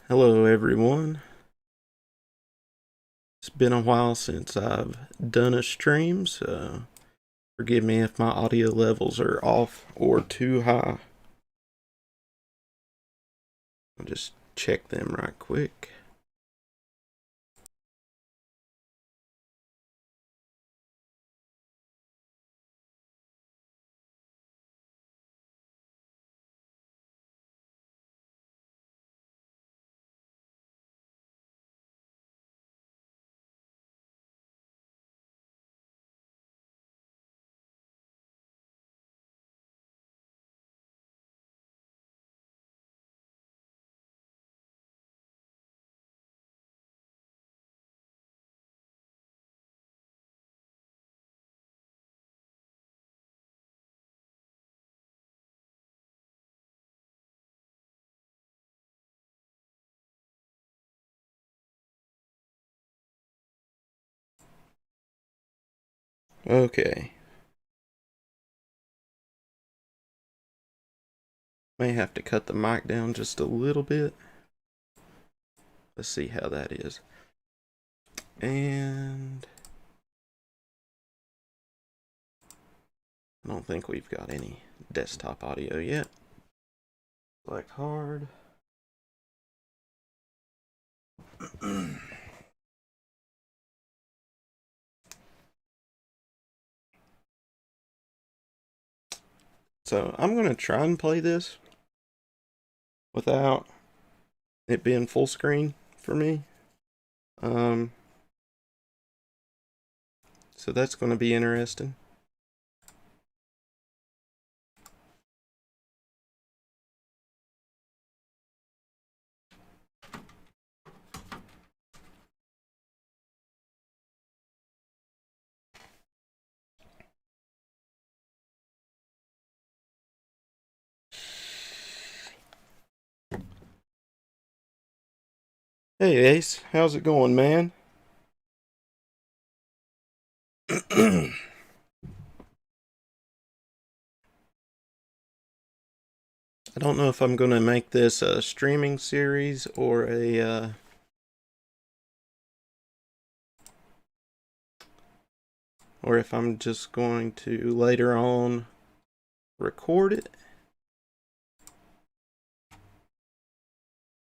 Hello, everyone. It's been a while since I've done a stream, so forgive me if my audio levels are off or too high. I'll just check them right quick. Okay. May have to cut the mic down just a little bit. Let's see how that is. And I don't think we've got any desktop audio yet. Select hard. So I'm going to try and play this without it being full screen for me. Um, so that's going to be interesting. Hey Ace, how's it going, man? I don't know if I'm going to make this a streaming series or if I'm just going to later on record it.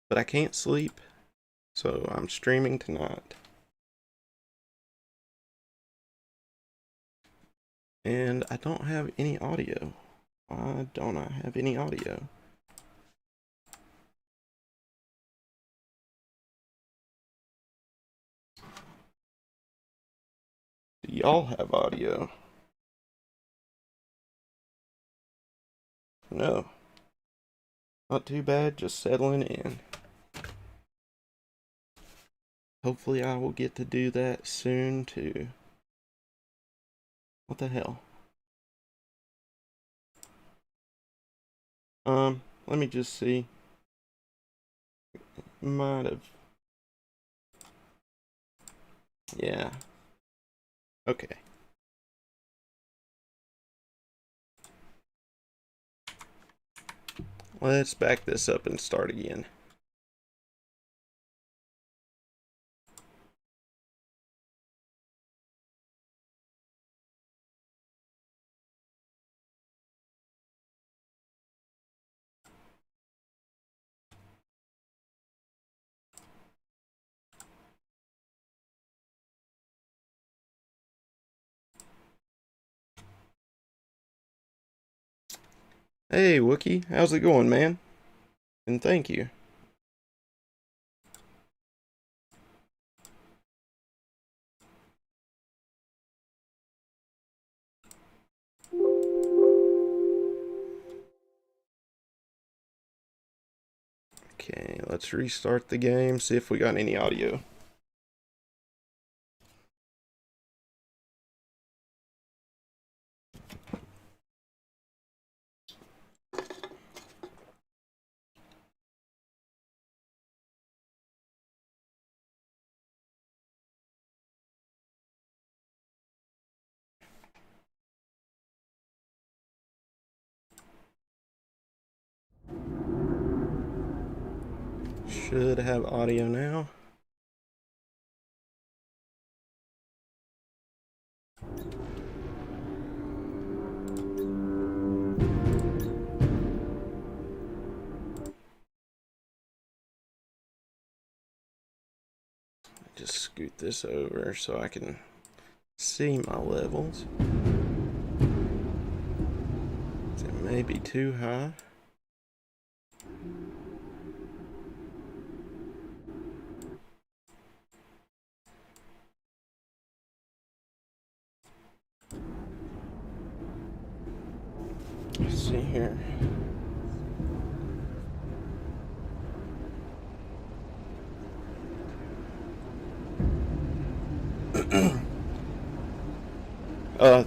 But I can't sleep, so I'm streaming tonight. And I don't have any audio. Why don't I have any audio? Do y'all have audio? No. Not too bad, just settling in. Hopefully I will get to do that soon too. What the hell? Let me just see. Might have. Yeah. Okay. Let's back this up and start again. Hey, Wookie, how's it going, man? And thank you. Okay, let's restart the game, see if we got any audio. Should have audio now. Just scoot this over so I can see my levels. It may be too high. Let's see here.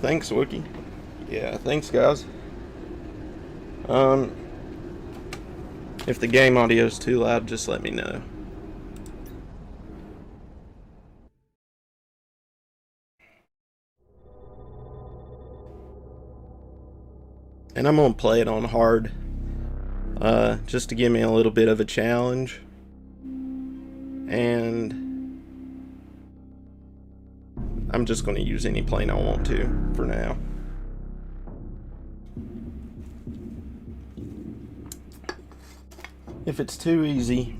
Thanks, Wookie. Yeah, thanks, guys. If the game audio is too loud, just let me know. And I'm gonna play it on hard, just to give me a little bit of a challenge. And I'm just gonna use any plane I want to for now. If it's too easy,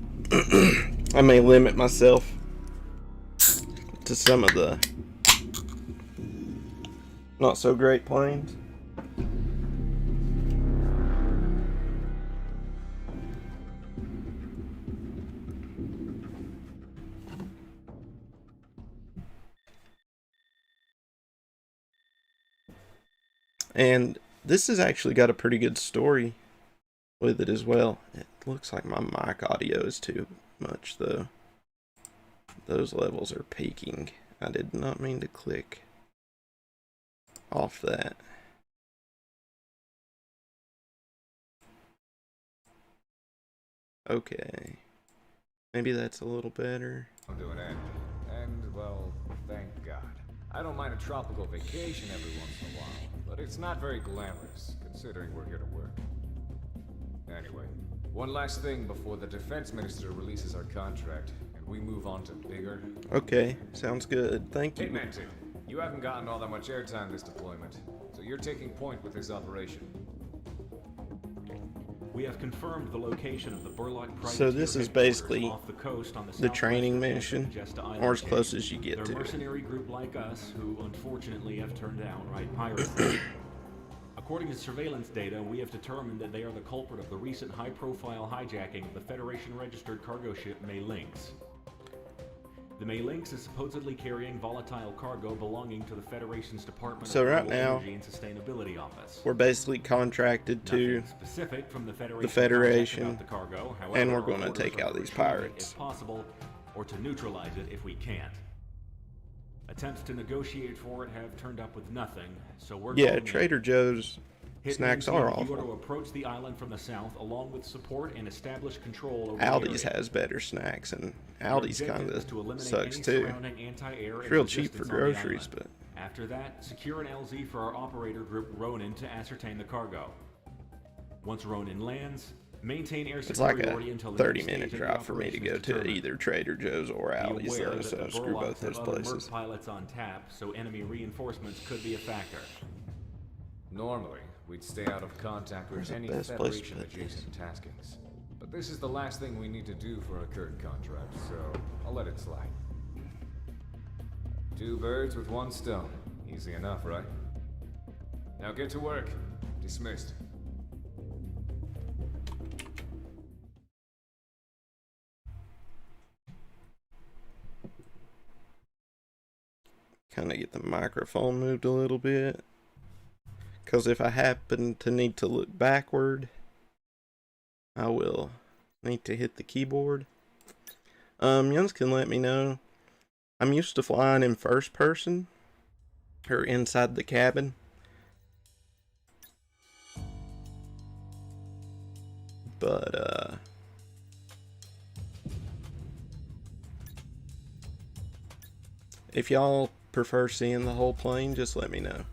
I may limit myself to some of the not so great planes. And this has actually got a pretty good story with it as well. It looks like my mic audio is too much though. Those levels are peaking. I did not mean to click off that. Okay. Maybe that's a little better. I'm doing it. And, well, thank God. I don't mind a tropical vacation every once in a while, but it's not very glamorous, considering we're here to work. Anyway, one last thing before the defense minister releases our contract, and we move on to bigger... Okay, sounds good. Thank you. Hey, Mantic, you haven't gotten all that much airtime this deployment, so you're taking point with this operation. We have confirmed the location of the Burlock Privateer. So this is basically off the coast on the training mission, or as close as you get They're to a mercenary group like us who unfortunately have turned outright piracy. According to surveillance data, we have determined that they are the culprit of the recent high-profile hijacking of the Federation-registered cargo ship May Lynx. The May Lynx is supposedly carrying volatile cargo belonging to the Federation's Department of right Global now, Energy and Sustainability Office. We're basically contracted to specific from the Federation, about the cargo. However, and we're going to take out these pirates if possible, or to neutralize it if we can't. Attempts to negotiate for it have turned up with nothing, so we're going Trader Joe's snacks are You awful. are to approach the island from the south, along with support and establish control over Aldi's the area. has better snacks, and Aldi's kind of sucks any too. Anti-air It's real and cheap for resistance on the groceries, island. but After that, secure an LZ for our operator group Ronin to ascertain the cargo. Once Ronin lands, maintain air it's like a superiority until the 30-minute stage of the drive for me to operation go is to determined. either Trader Joe's or Be Aldi's, aware though, that so the screw Burlocks both have those other places. merc pilots on tap, so enemy reinforcements could be a factor. Normally, we'd stay out of contact with any Federation-adjacent taskings. But this is the last thing we need to do for a current contract, so I'll let it slide. 2 birds with 1 stone. Easy enough, right? Now get to work. Dismissed. Kind of get the microphone moved a little bit, because if I happen to need to look backward, I will need to hit the keyboard. Yuns can let me know. I'm used to flying in first person, or inside the cabin. But, if y'all prefer seeing the whole plane, just let me know.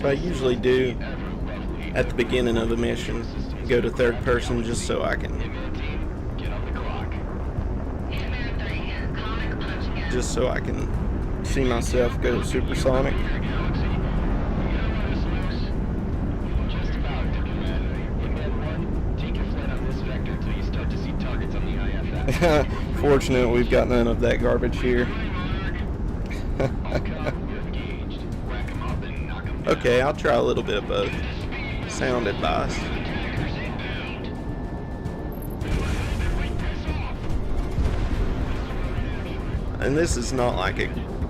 So I usually do at the beginning of a mission go to third person just so I can see myself go supersonic. Fortunate we've got none of that garbage here. Okay, I'll try a little bit of both. Sound advice. And this is not like a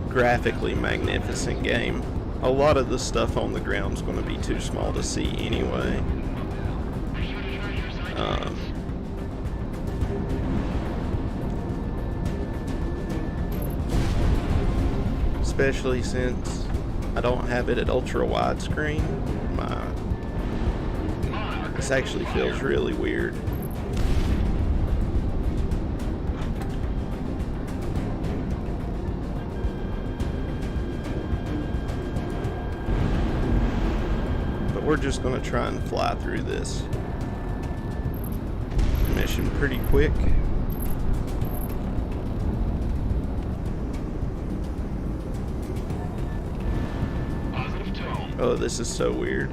graphically magnificent game. A lot of the stuff on the ground is going to be too small to see anyway. Especially since I don't have it at ultra widescreen. This actually feels really weird. But we're just going to try and fly through this mission pretty quick. Oh, this is so weird.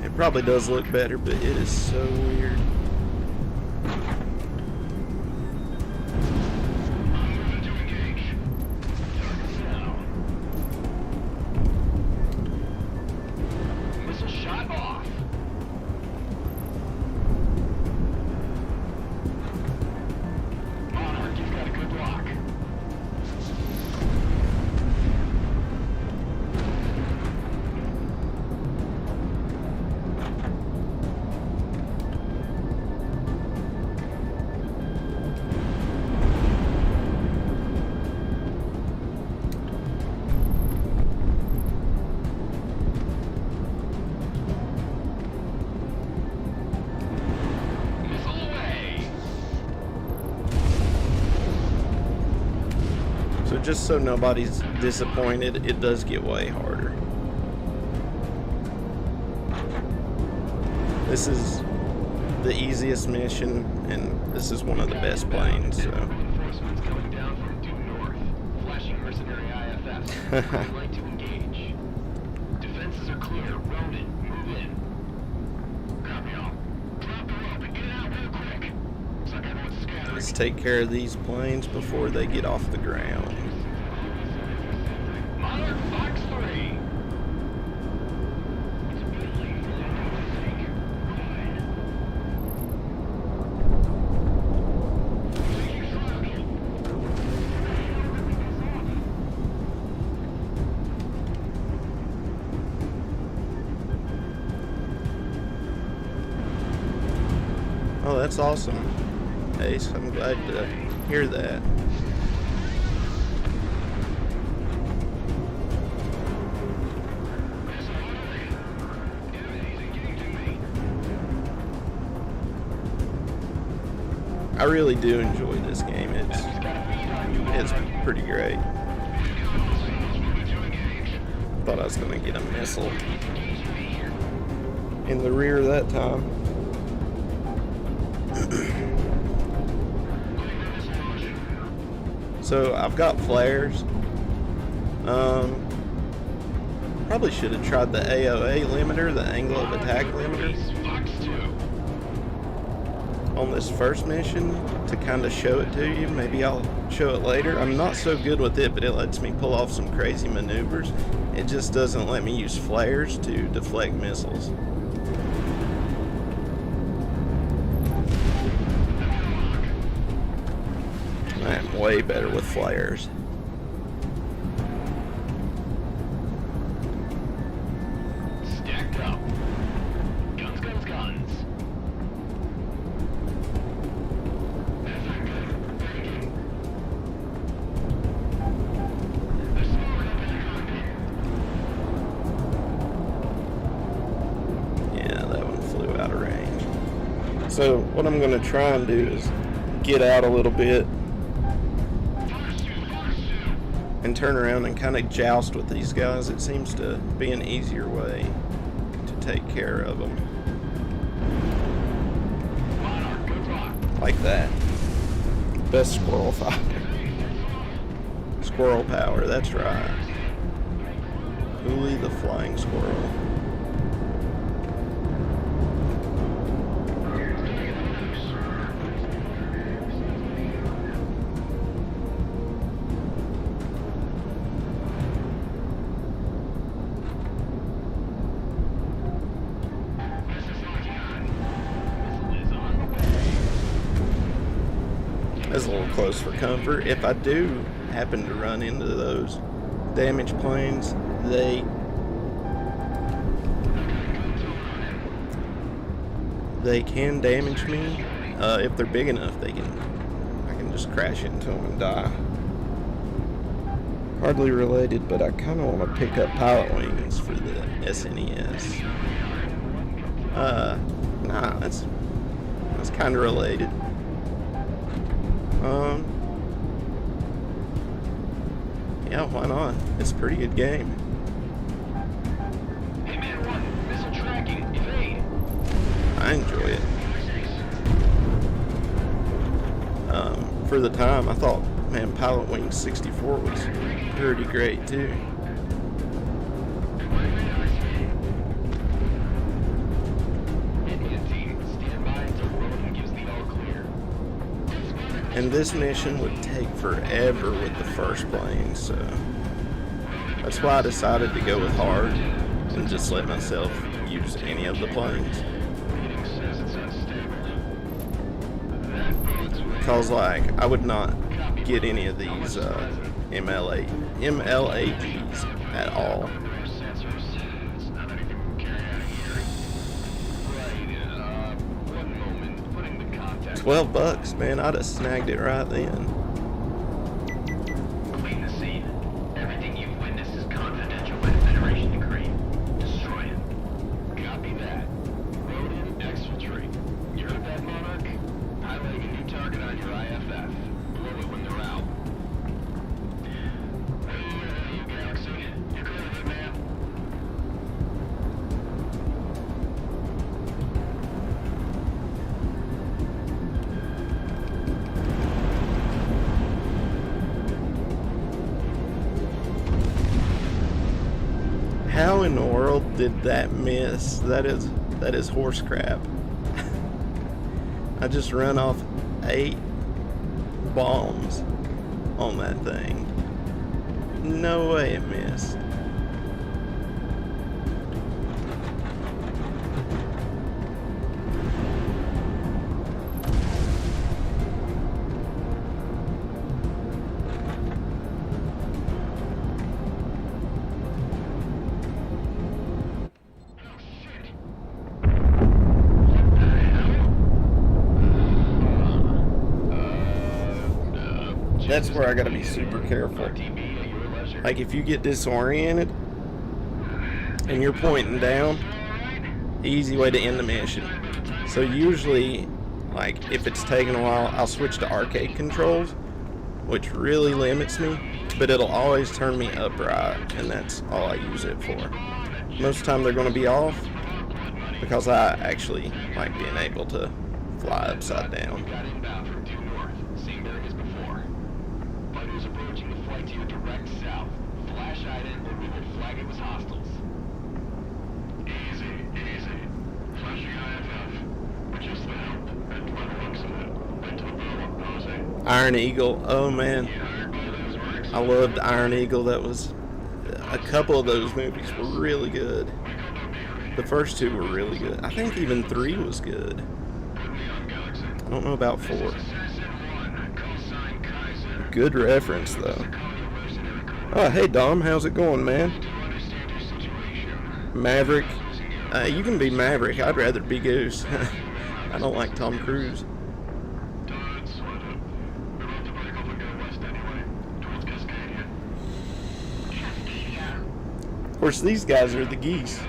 It probably does look better, but it is so weird. So just so nobody's disappointed, it does get way harder. This is the easiest mission, and this is one of the best planes, so. Reinforcements coming down from due north. Flashing mercenary IFS. Green light to engage. Defenses are clear. Rounded. Move in. Copy all. Drop the rope and get it out real quick. Looks like everyone's scattering. Let's take care of these planes before they get off the ground. Monarch Fox 3. Oh, that's awesome, Ace. I'm glad to hear that. I really do enjoy this game. It's pretty great. Thought I was gonna get a missile in the rear that time. So I've got flares. Probably should have tried the AOA limiter, the angle of attack limiter, on this first mission to kind of show it to you. Maybe I'll show it later. I'm not so good with it, but it lets me pull off some crazy maneuvers. It just doesn't let me use flares to deflect missiles. I'm way better with flares. Stacked up. Guns, guns, guns. Yeah, that one flew out of range. So what I'm going to try and do is get out a little bit and turn around and kind of joust with these guys. It seems to be an easier way to take care of them. Like that. Best squirrel fighter. Squirrel power, that's right. Uli the flying squirrel. That's a little close for comfort. If I do happen to run into those damaged planes, they can damage me. If they're big enough, I can just crash into them and die. Hardly related, but I kind of want to pick up pilot wings for the SNES. Nah, that's kind of related. Yeah, why not? It's a pretty good game. Hey man, 1, missile tracking, evade. I enjoy it. For the time, I thought, man, Pilot Wings 64 was pretty great too. Indian team, stand by until Roden gives the all clear. And this mission would take forever with the first plane, so that's why I decided to go with hard and just let myself use any of the planes. Because, like, I would not get any of these MLAGs at all. 12 bucks, man, I'd have snagged it right then. Clean the scene. Everything you've witnessed is confidential by Federation decree. Destroy it. Copy that. Roden, exfiltrate. You heard that, Monarch? Highlighting a new target on your IFF. Blow it when they're out. Hey, you Galaxy. You clear of it, man? How in the world did that miss? That is horse crap. I just ran off 8 bombs on that thing. No way it missed. That's where I gotta be super careful. Like, if you get disoriented and you're pointing down, easy way to end the mission. So usually, like, if it's taking a while, I'll switch to arcade controls, which really limits me, but it'll always turn me upright, and that's all I use it for. Most of the time they're gonna be off, because I actually like being able to fly upside down. Got inbound from due north. Same areas before. Fighters approaching the flight to your direct south. Flash item, or we will flag it as hostiles. Easy, easy. Flashing IFF. Just the help. And 12 bucks of it. Into the barrel. Jose. Iron Eagle, oh man, I loved Iron Eagle. That was, a couple of those movies were really good. The first 2 were really good. I think even 3 was good. I don't know about 4. Good reference though. Oh, hey Dom, how's it going, man? Maverick. You can be Maverick. I'd rather be Goose. I don't like Tom Cruise. Of course, these guys are the geese.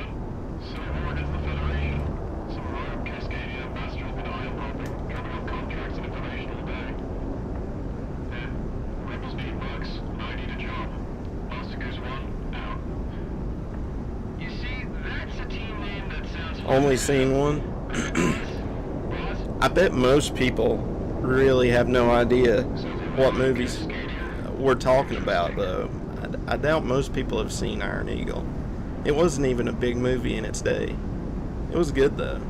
only seen one. I bet most people really have no idea what movies we're talking about, though. I doubt most people have seen Iron Eagle. It wasn't even a big movie in its day. It was good, though.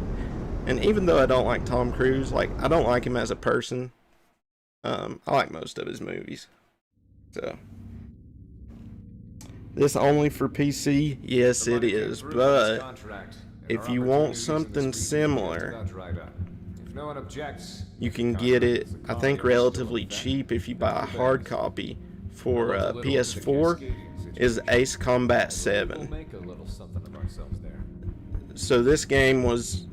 And even though I don't like Tom Cruise, like, I don't like him as a person, I like most of his movies. So, this only for PC? Yes, it is. But if you want something similar, no one objects, you can get it, I think, relatively cheap if you buy a hard copy for PS4, is Ace Combat 7. So this game was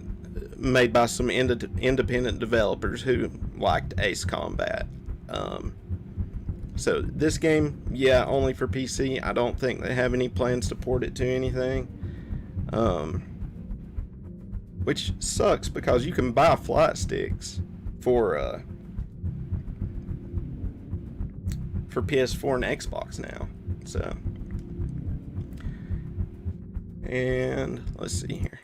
made by some independent developers who liked Ace Combat. So this game, yeah, only for PC. I don't think they have any plans to port it to anything. Which sucks because you can buy flight sticks for PS4 and Xbox now. So, and let's see here.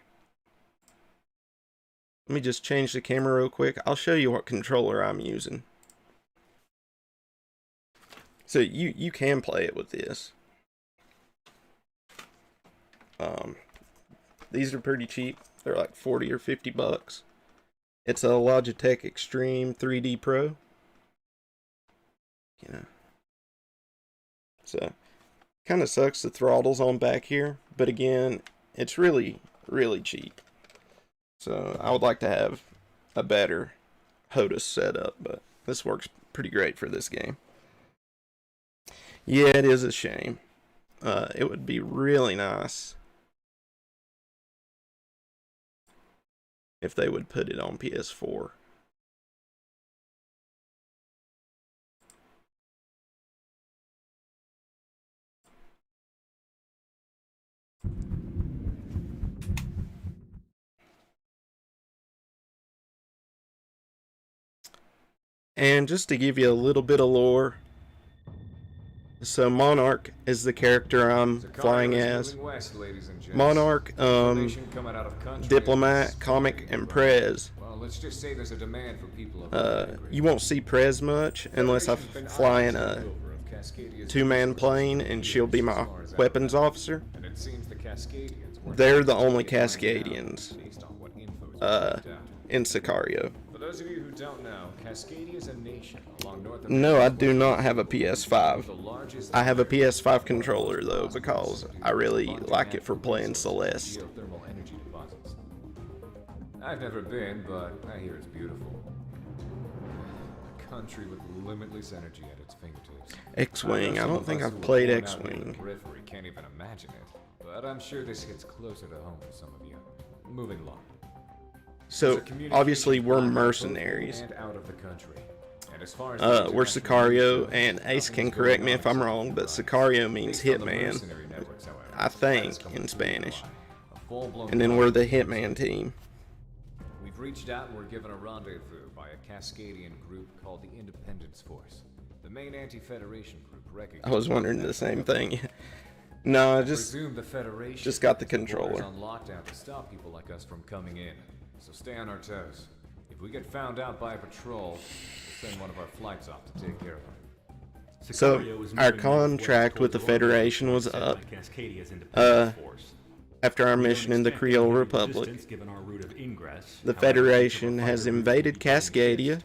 Let me just change the camera real quick. I'll show you what controller I'm using. So you can play it with this. These are pretty cheap. They're like 40 or 50 bucks. It's a Logitech Extreme 3D Pro. You know. So, kind of sucks the throttle's on back here, but again, it's really, really cheap. So, I would like to have a better HOTAS setup, but this works pretty great for this game. Yeah, it is a shame. It would be really nice if they would put it on PS4. And just to give you a little bit of lore, so Monarch is the character I'm flying as. Monarch, Diplomat, Comic, and Prez. Well, let's just say there's a demand for people. You won't see Prez much unless I fly in a two-man plane and she'll be my weapons officer. They're the only Cascadians in Sicario. For those of you who don't know, Cascadia is a nation along North America. No, I do not have a PS5. I have a PS5 controller though because I really like it for playing Celeste. I've never been, but I hear it's beautiful. A country with limitless energy at its fingertips. X-Wing. I don't think I've played X-Wing. Periphery can't even imagine it, but I'm sure this hits closer to home for some of you. Moving along. So obviously we're mercenaries. And out of the country. And as far as We're Sicario, and Ace can correct me if I'm wrong, but Sicario means hitman, I think, in Spanish. And then we're the hitman team. We've reached out and we're given a rendezvous by a Cascadian group called the Independence Force. The main anti-Federation group recognized. I was wondering the same thing. No, I the Federation just got the controller. On lockdown to stop people like us from coming in. So stay on our toes. If we get found out by a patrol, we'll send one of our flights off to take care of them. So, our contract with the Federation was up after our mission in the Creole Republic. The Federation has invaded Cascadia,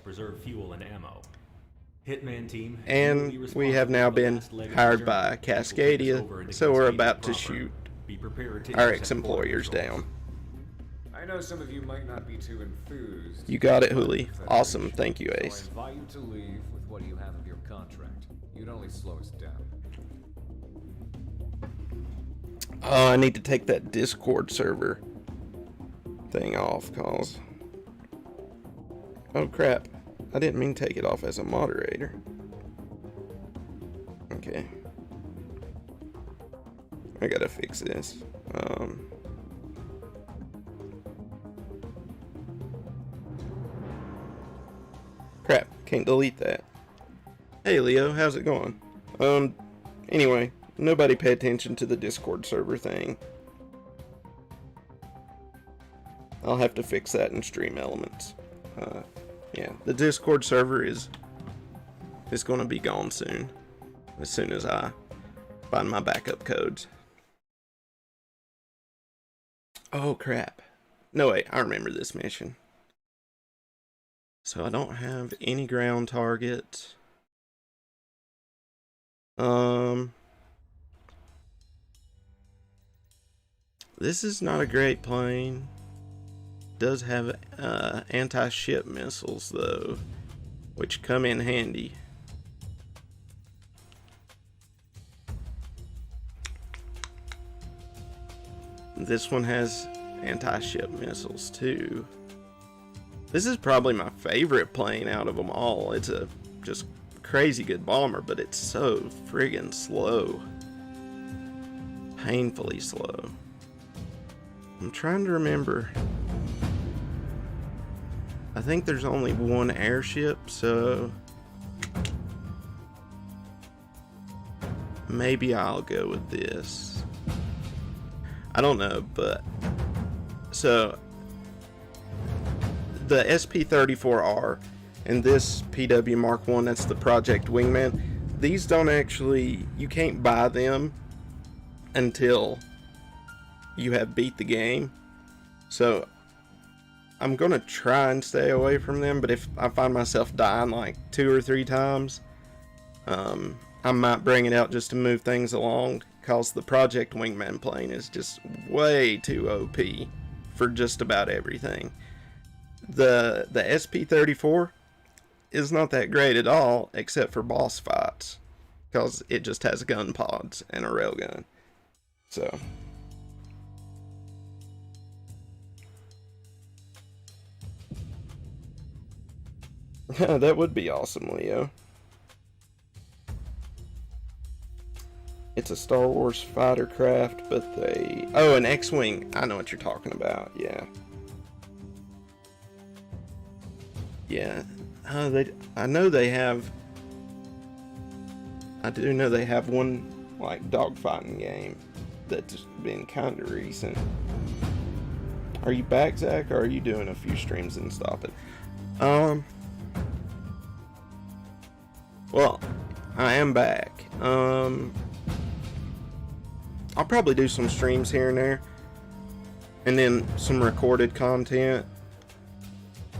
and we have now been hired by Cascadia, so we're about to shoot our ex-employers down. I know some of you might not be too enthused. You got it, Huli. Awesome. Thank you, Ace. So I invite you to leave with what you have of your contract. You'd only slow us down. Oh, I need to take that Discord server thing off, cause... Oh, crap. I didn't mean to take it off as a moderator. Okay. I gotta fix this. Crap, can't delete that. Hey Leo, how's it going? Anyway, nobody pay attention to the Discord server thing. I'll have to fix that in Stream Elements. Yeah, the Discord server is going to be gone soon. As soon as I find my backup codes. Oh crap. No wait, I remember this mission. So I don't have any ground targets. This is not a great plane. Does have anti-ship missiles though, which come in handy. This one has anti-ship missiles too. This is probably my favorite plane out of them all. It's a just crazy good bomber, but it's so friggin' slow. Painfully slow. I'm trying to remember. I think there's only one airship, so maybe I'll go with this. I don't know, but so the SP-34R and this PW Mark 1, that's the Project Wingman, these don't actually, you can't buy them until you have beat the game. So I'm gonna try and stay away from them, but if I find myself dying like 2 or 3 times, I might bring it out just to move things along, because the Project Wingman plane is just way too OP for just about everything. The SP-34 is not that great at all, except for boss fights, because it just has gun pods and a railgun. So that would be awesome, Leo. It's a Star Wars fighter craft, but they... Oh, an X-Wing. I know what you're talking about, yeah. Yeah. I know they have... I do know they have one, like, dogfighting game that's been kind of recent. Are you back, Zach, or are you doing a few streams and stopping? Well, I am back. I'll probably do some streams here and there, and then some recorded content.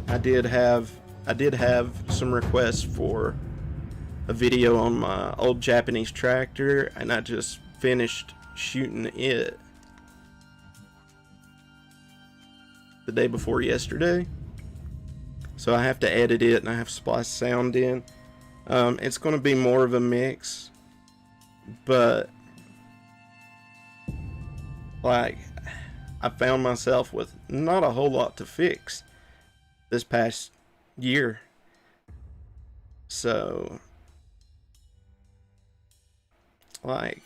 I did have some requests for a video on my old Japanese tractor, and I just finished shooting it the day before yesterday. So I have to edit it, and I have to splice sound in. It's going to be more of a mix, but like, I found myself with not a whole lot to fix this past year. So, like,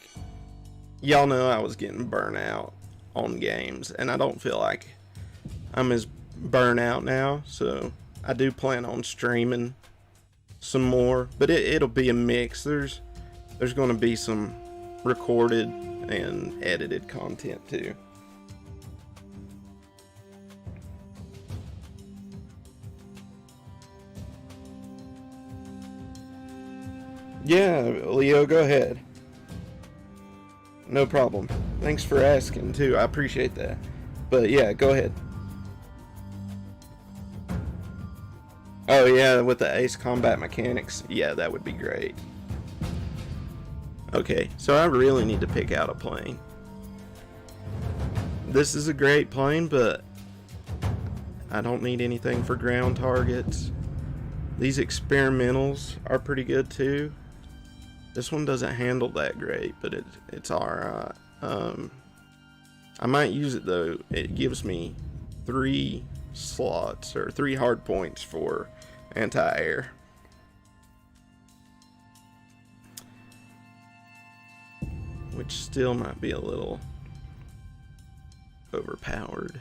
y'all know I was getting burnt out on games, and I don't feel like I'm as burnt out now. So I do plan on streaming some more, but it'll be a mix. There's going to be some recorded and edited content too. Yeah, Leo, go ahead. No problem. Thanks for asking too. I appreciate that. But yeah, go ahead. Oh yeah, with the Ace Combat Mechanics. Yeah, that would be great. Okay, so I really need to pick out a plane. This is a great plane, but I don't need anything for ground targets. These experimentals are pretty good too. This one doesn't handle that great, but it's alright. I might use it though. It gives me 3 slots, or 3 hard points for anti-air. Which still might be a little overpowered.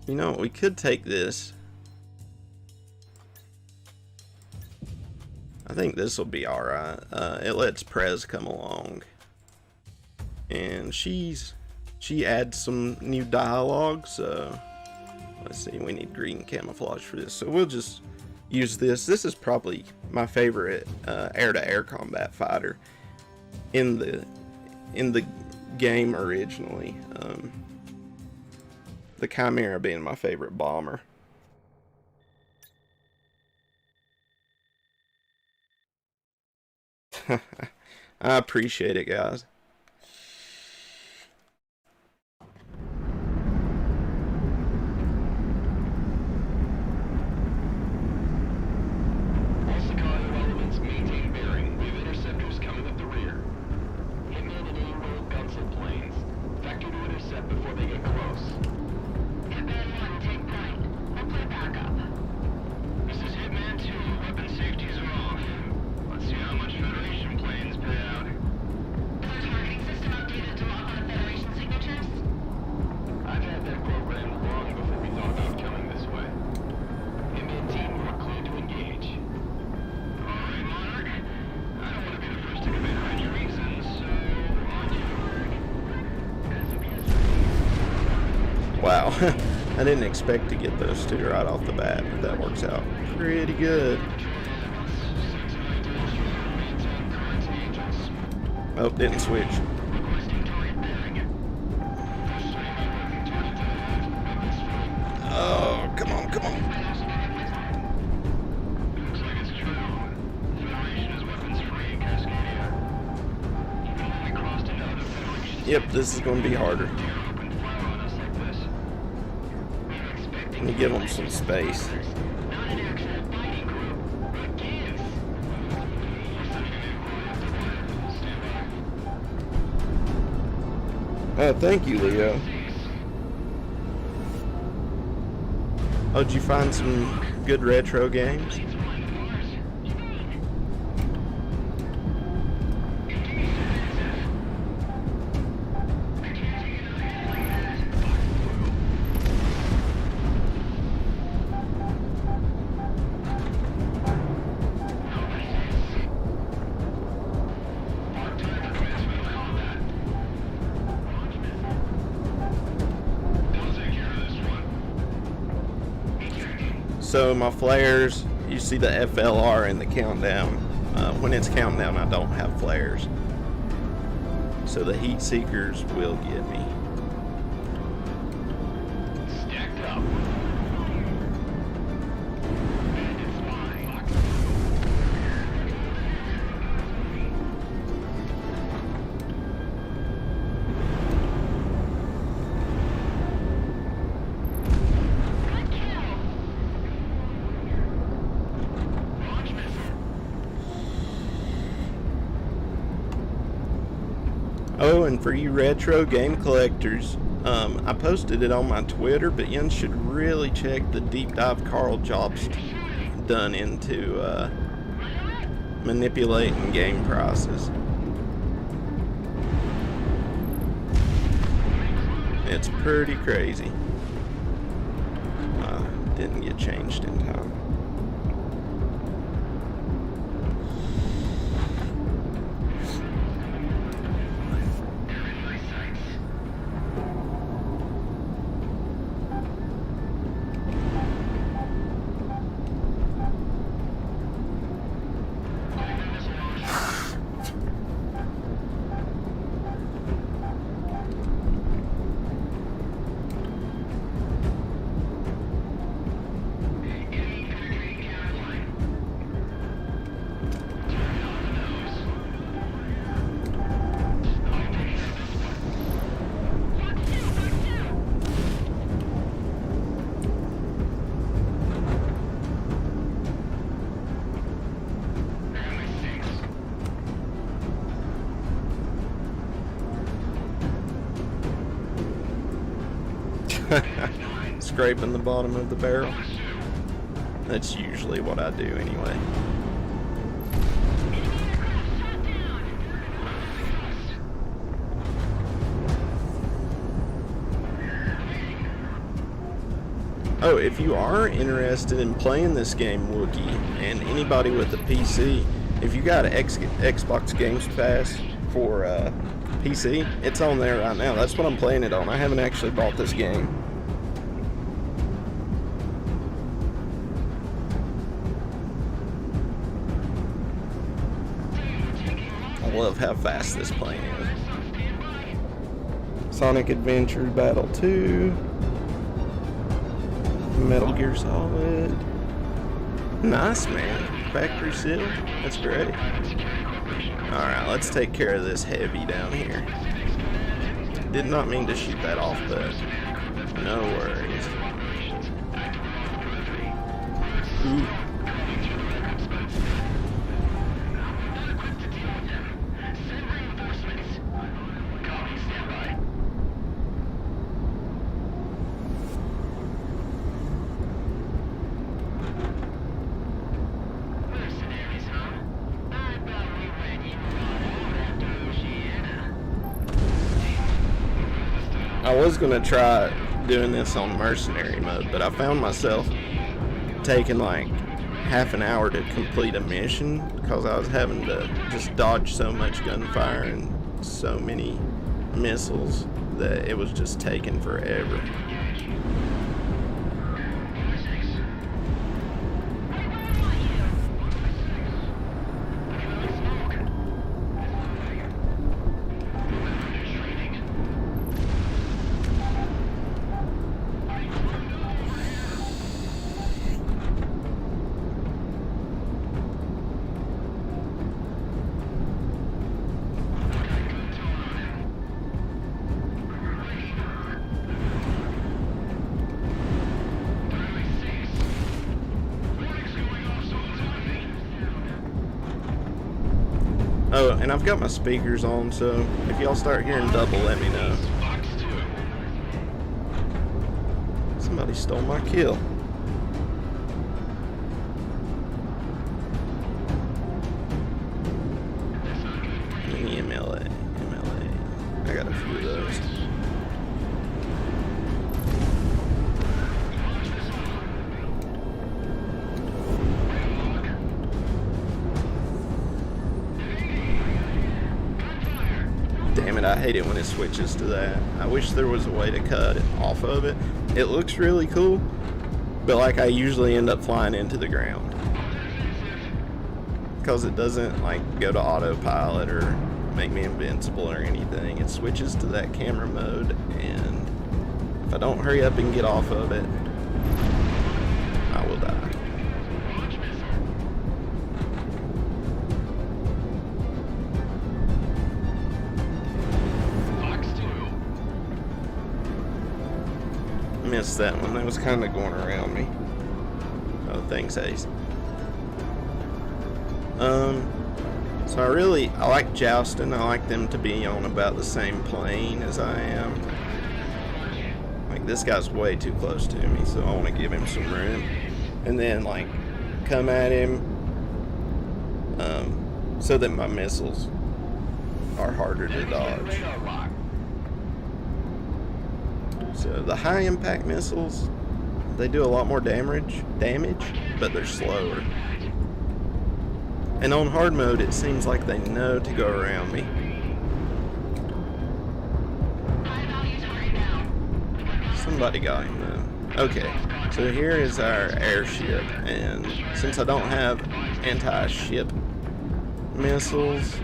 You know, we could take this. I think this will be alright. It lets Prez come along. And she adds some new dialogue, so let's see, we need green camouflage for this. So we'll just use this. This is probably my favorite air-to-air combat fighter in the game originally. The Chimera being my favorite bomber. I appreciate it, guys. Wow, I didn't expect to get those two right off the bat, but that works out pretty good. Oh, didn't switch. Oh, come on, come on. Yep, this is going to be harder. Let me give them some space. Thank you, Leo. Oh, did you find some good retro games? So my flares, you see the FLR in the countdown. When it's countdown, I don't have flares. So the heat seekers will get me. Stacked up. Oh, and for you retro game collectors, I posted it on my Twitter, but you should really check the deep dive Carl Jobs done into manipulating game prices. It's pretty crazy. Didn't get changed in time. Scraping the bottom of the barrel. That's usually what I do anyway. Oh, if you are interested in playing this game, Wookie, and anybody with a PC, if you got an Xbox Games Pass for PC, it's on there right now. That's what I'm playing it on. I haven't actually bought this game. I love how fast this plane is. Sonic Adventure Battle 2. Metal Gear Solid. Nice, man. Factory seal. That's great. Alright, let's take care of this heavy down here. Did not mean to shoot that off, but no worries. Ooh. I was gonna try doing this on mercenary mode, but I found myself taking like half an hour to complete a mission because I was having to just dodge so much gunfire and so many missiles that it was just taking forever. Oh, and I've got my speakers on, so if y'all start hearing double, let me know. Somebody stole my kill. MLA. I got a few of those. Damn it, I hate it when it switches to that. I wish there was a way to cut it off of it. It looks really cool, but like I usually end up flying into the ground. Because it doesn't like go to autopilot or make me invincible or anything. It switches to that camera mode, and if I don't hurry up and get off of it, I will die. Missed that one. That was kind of going around me. Oh, thanks, Ace. So I like jousting. I like them to be on about the same plane as I am. Like, this guy's way too close to me, so I want to give him some room. And then, like, come at him so that my missiles are harder to dodge. So the high impact missiles, they do a lot more damage, but they're slower. And on hard mode, it seems like they know to go around me. Somebody got him though. Okay, so here is our airship, and since I don't have anti-ship missiles,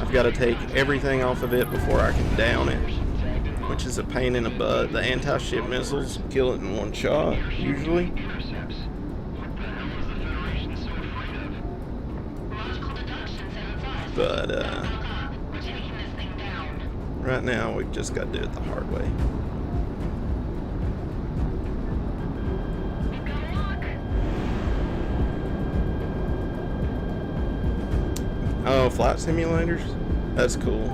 I've got to take everything off of it before I can down it, which is a pain in the butt. The anti-ship missiles kill it in one shot, usually. But, right now, we've just got to do it the hard way. Oh, flight simulators? That's cool.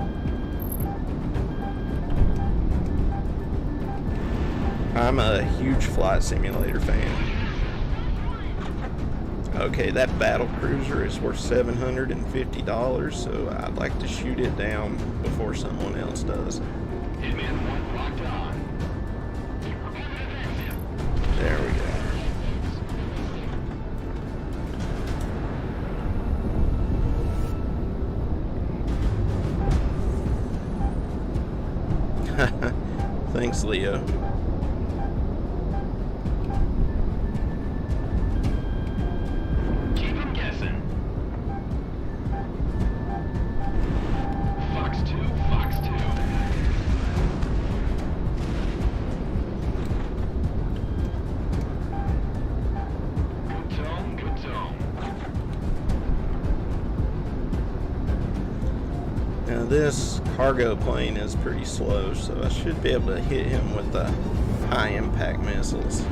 I'm a huge flight simulator fan. Okay, that battle cruiser is worth $750, so I'd like to shoot it down before someone else does. There we go. Thanks, Leo. Keep 'em guessing. Fox 2, Fox 2. Good tone, good tone. Now this cargo plane is pretty slow, so I should be able to hit him with the high impact missiles.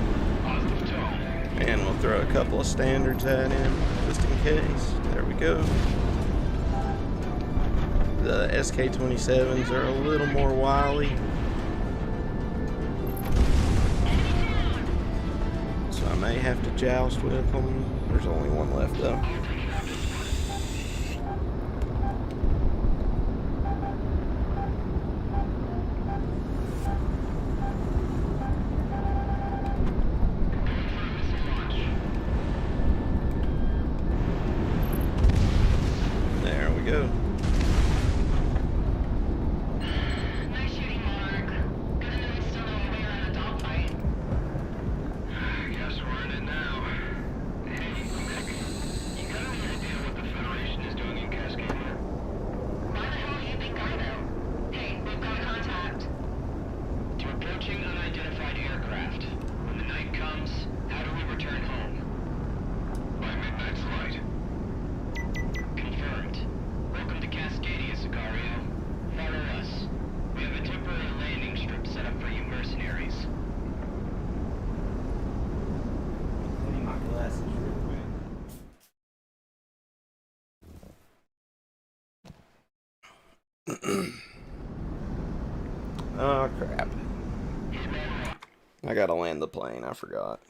Positive tone. And we'll throw a couple of standards at him, just in case. There we go. The SK-27s are a little more wily. So I may have to joust with them. There's only one left though. There we go. Nice shooting, Mark. Good to know you still know a way around a dogfight. Guess we're in it now. Hey, Mick, you got any idea what the Federation is doing in Cascadia? Why the hell do you think I know? Hey, we've got a contact. To approaching unidentified aircraft. When the night comes, how do we return home? By midnight's light. Confirmed. Welcome to Cascadia, Sicario. Follow us. We have a temporary landing strip set up for you mercenaries. Clean my glasses real quick. Oh crap. I gotta land the plane, I forgot.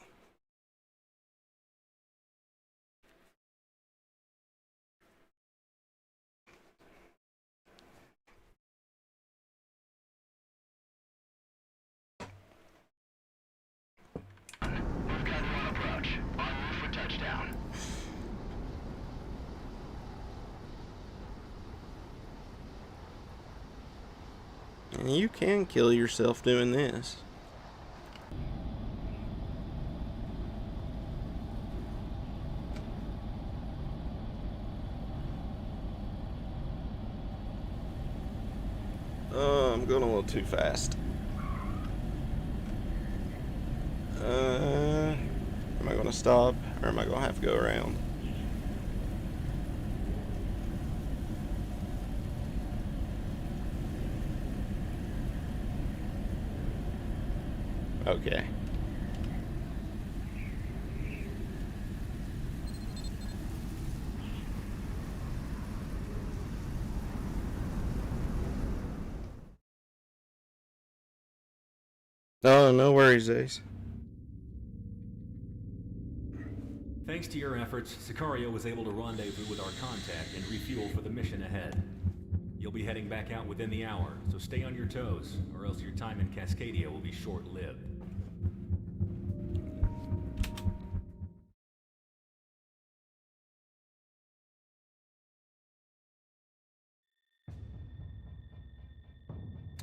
We've got one approach. En route for touchdown. And you can kill yourself doing this. Oh, I'm going a little too fast. Am I going to stop or am I going to have to go around? Okay. Oh, no worries, Ace. Thanks to your efforts, Sicario was able to rendezvous with our contact and refuel for the mission ahead. You'll be heading back out within the hour, so stay on your toes, or else your time in Cascadia will be short-lived.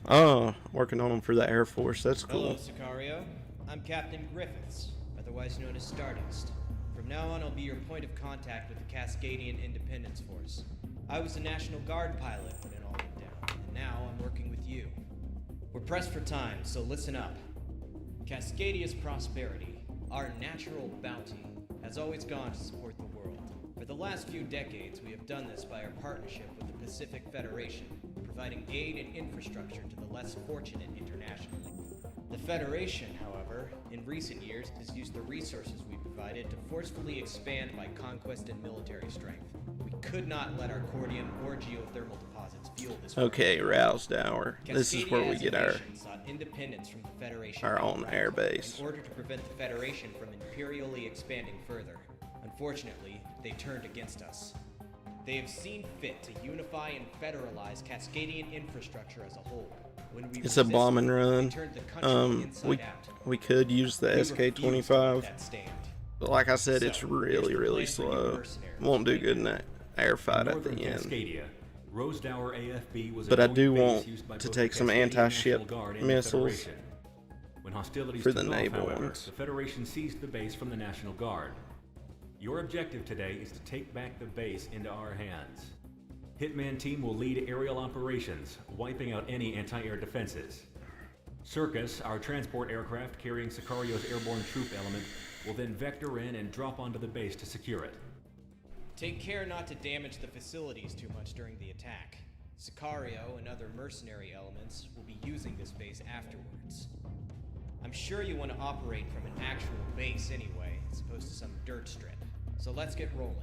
Oh, working on them for the Air Force. That's Hello, cool. Sicario. I'm Captain Griffiths, otherwise known as Stardust. From now on, I'll be your point of contact with the Cascadian Independence Force. I was a National Guard pilot when it all went down, and now I'm working with you. We're pressed for time, so listen up. Cascadia's prosperity, our natural bounty, has always gone to support the world. For the last few decades, we have done this by our partnership with the Pacific Federation, providing aid and infrastructure to the less fortunate internationally. The Federation, however, in recent years has used the resources we provided to forcefully expand by conquest and military strength. We could not let our cordium or geothermal deposits fuel this. Okay, Rouse Tower. This is where we get our sought independence from the Federation our own air base. in order to prevent the Federation from imperially expanding further. Unfortunately, they turned against us. They have seen fit to unify and federalize Cascadian infrastructure as a whole. When we It's a bomb and resisted, run. we turned the country inside We out. we could use the We refused to let SK-25, that stand. but like I said, it's So, really here's the really plan for you slow. mercenaries. Won't do good in that air In fight at northern the end. Cascadia, Rosedower AFB was a But I known do base want used by to both take the some Cascadian anti-ship National Guard and the missiles Federation. When hostilities for the took off, naval however, ones. the Federation seized the base from the National Guard. Your objective today is to take back the base into our hands. Hitman Team will lead aerial operations, wiping out any anti-air defenses. Circus, our transport aircraft carrying Sicario's airborne troop element, will then vector in and drop onto the base to secure it. Take care not to damage the facilities too much during the attack. Sicario and other mercenary elements will be using this base afterwards. I'm sure you want to operate from an actual base anyway, as opposed to some dirt strip. So let's get rolling.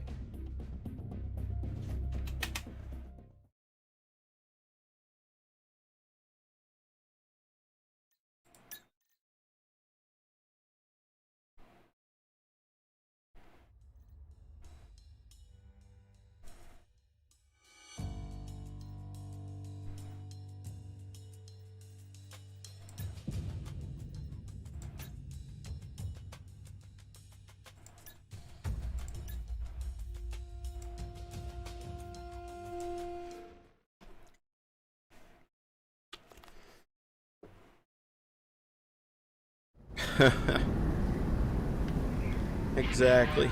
Exactly.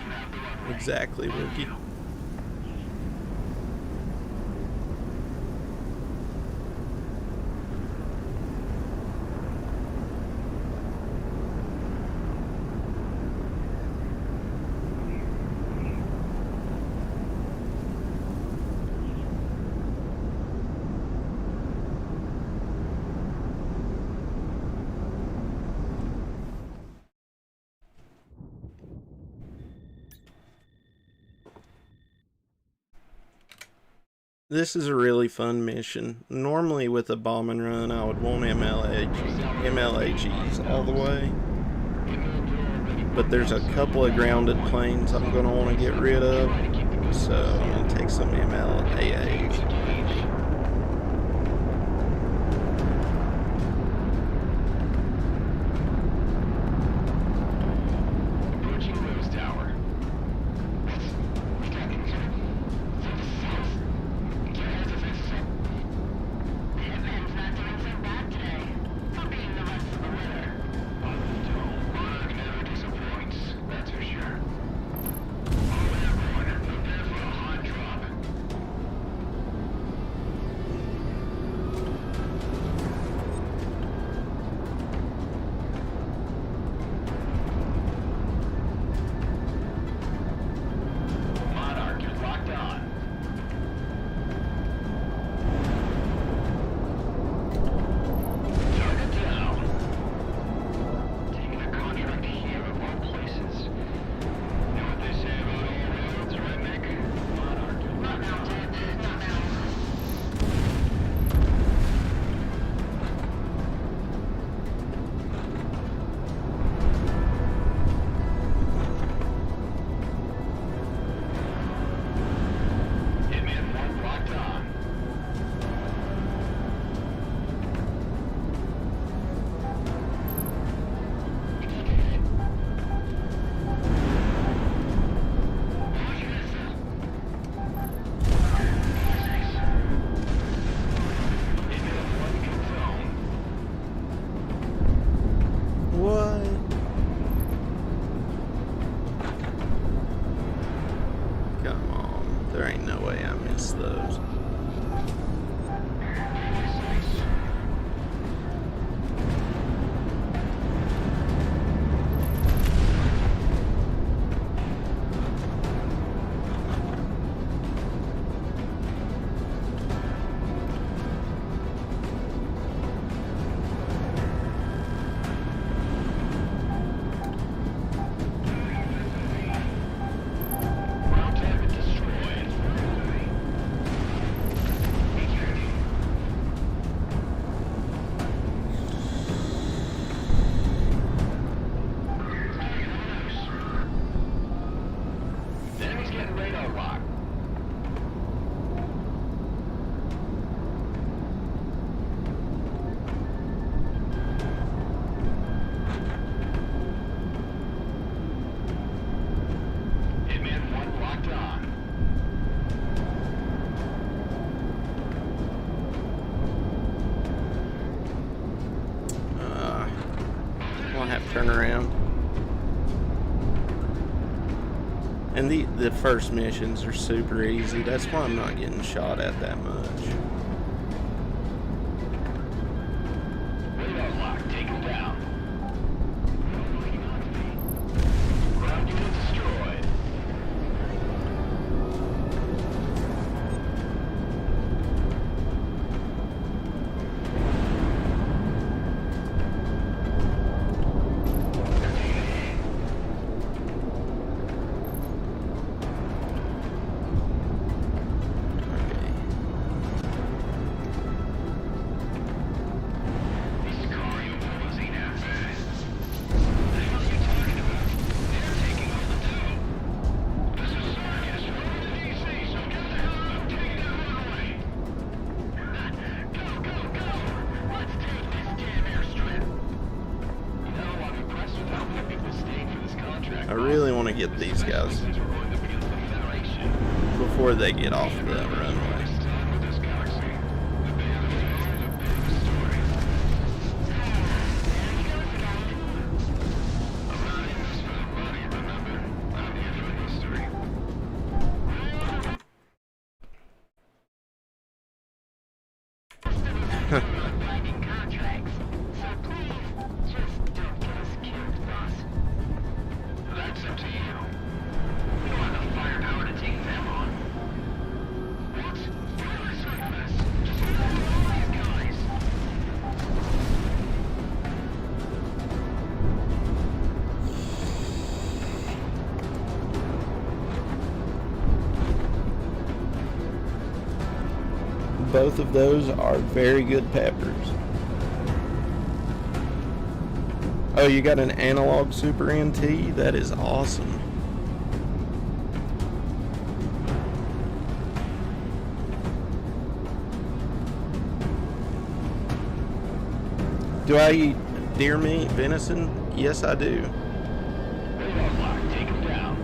Exactly, Wookie. This is a really fun mission. Normally with a bomb and run, I would want MLAGs all the way. But there's a couple of grounded planes I'm going to want to get rid of. So I'm going to take some MLAAs. Approaching Rose Tower. Hitman's not doing so bad today. For being the rest of the litter. Monarch never disappoints, that's for sure. All airborne, prepare for a hot drop. turn around. And the first missions are super easy. That's why I'm not getting shot at that much. Radar lock, take him down. Ground unit destroyed. I really want to get these guys before they get off the runway. Binding contracts. So please, just don't get us killed, boss. That's up to you. We don't have the firepower to take them on. What? Why like this? Just let all these guys. Both of those are very good peppers. Oh, you got an analog Super NT? That is awesome. Do I eat deer meat, venison? Yes, I do. Radar lock, take him down.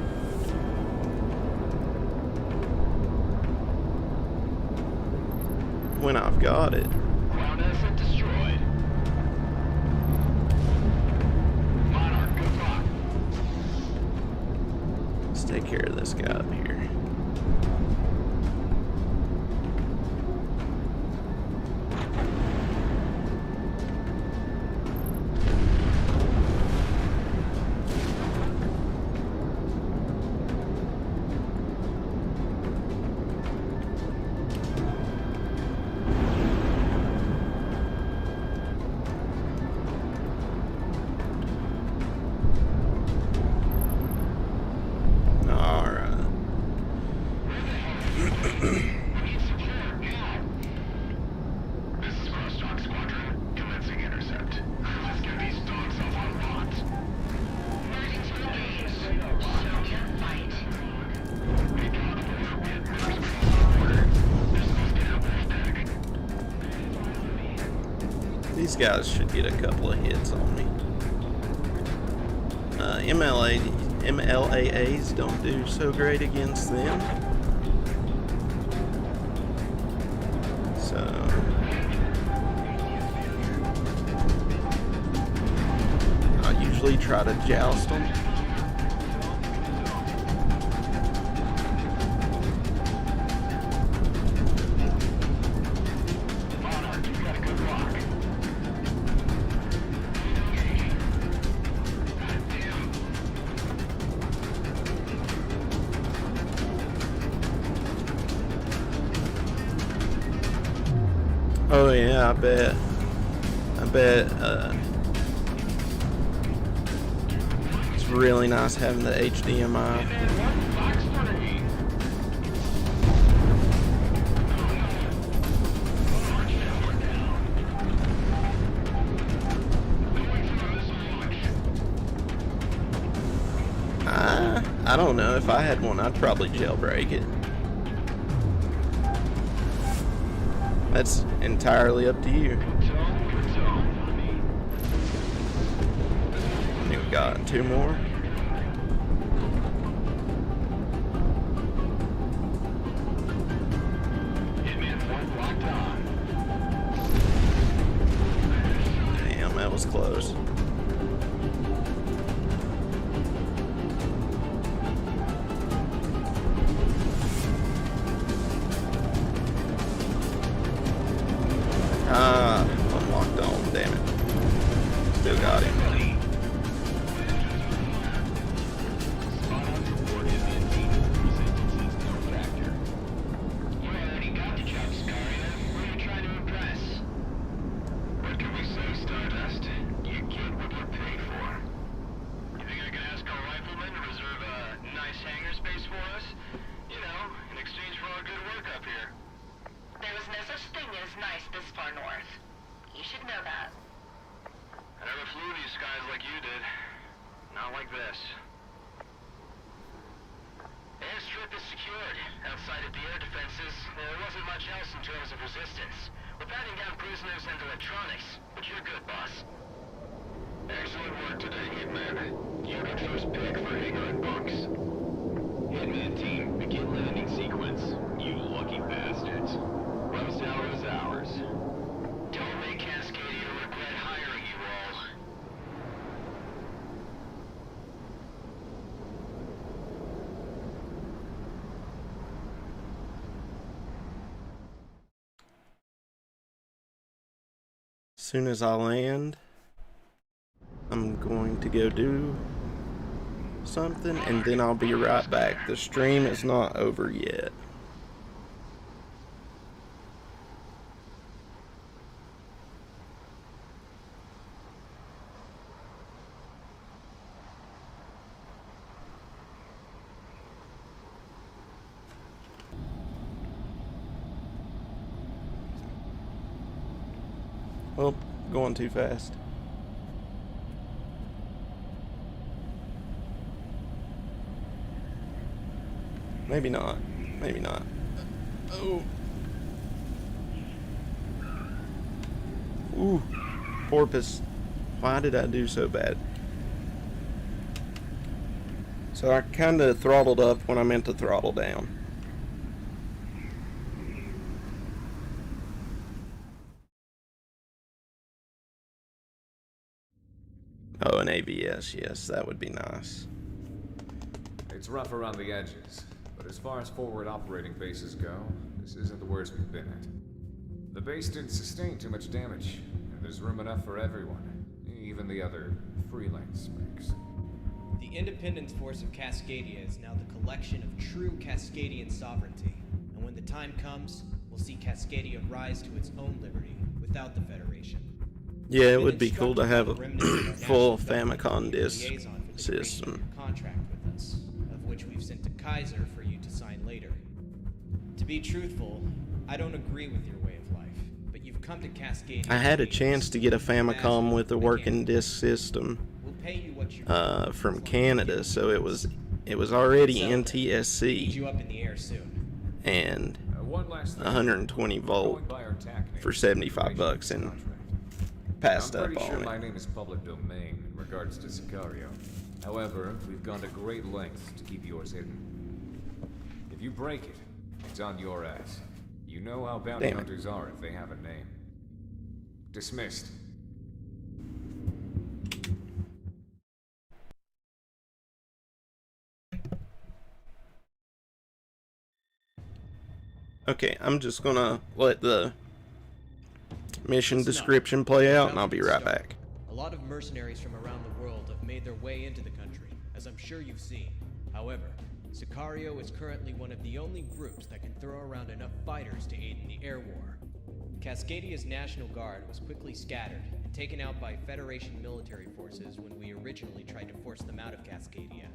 When I've got it. Ground asset destroyed. Monarch, good luck. Let's take care of this guy up here. This is Crosstalk Squadron. Commencing intercept. Let's get these dogs off our lot. Ready to engage. Show me a fight. We got forbid first order. This must get a wolf deck. These guys should get a couple of hits on me. MLAAs don't do so great against them. So I usually try to joust them. Monarch, you got a good lock. Oh yeah, I bet. It's really nice having the HDMI. Box 3. I don't know. If I had one, I'd probably jailbreak it. That's entirely up to you. I think we got 2 more. Hitman 1 locked on. Damn, that was close. still got him. Spot on your word, Hitman team. Resistance is no factor. You already got the job, Sicario. Who are you trying to impress? What can we say, Stardust? You get what you're paid for. You think I can ask our rifleman to reserve a nice hangar space for us? You know, in exchange for our good work up here. There was no such thing as nice this far north. You should know that. I never flew these skies like you did. Not like this. Airstrip is secured. Outside of the air defenses, there wasn't much else in terms of resistance. We're batting down prisoners and electronics, but you're good, boss. Excellent work today, Hitman. You get first pick for hangar and bunks. Hitman team, begin landing sequence. You lucky bastards. Rose Tower is ours. Don't make Cascadia regret hiring you all. As soon as I land, I'm going to go do something, and then I'll be right back. The stream is not over yet. Oh, going too fast. Maybe not. Maybe not. Oh. Ooh. Porpoise. Why did I do so bad? So I kind of throttled up when I meant to throttle down. Oh, an AVS, yes, that would be nice. It's rough around the edges, but as far as forward operating bases go, this isn't the worst we've been at. The base didn't sustain too much damage, and there's room enough for everyone, even the other freelance makes. The Independence Force of Cascadia is now the collection of true Cascadian sovereignty, and when the time comes, we'll see Cascadia rise to its own liberty without the Federation. Yeah, it would be cool to have a full Famicom disc system. Contract with us, of which we've sent to Kaiser for you to sign later. To be truthful, I don't agree with your way of life, but you've come to Cascadia. I had a chance to get a Famicom with a working disc system We'll pay you what you from Canada, so it was already Need NTSC you up in the air soon. and One last thing. 120 volt Going by our TAC name, for $75 and contract. passed I'm up pretty sure on my it. name is public domain in regards to Sicario. However, we've gone to great lengths to keep yours hidden. If you break it, it's on your ass. You know how bounty Damn it. hunters are if they have a name. Dismissed. Okay, I'm just gonna let the mission description play out, and I'll be right back. A lot of mercenaries from around the world have made their way into the country, as I'm sure you've seen. However, Sicario is currently one of the only groups that can throw around enough fighters to aid in the air war. Cascadia's National Guard was quickly scattered and taken out by Federation military forces when we originally tried to force them out of Cascadia.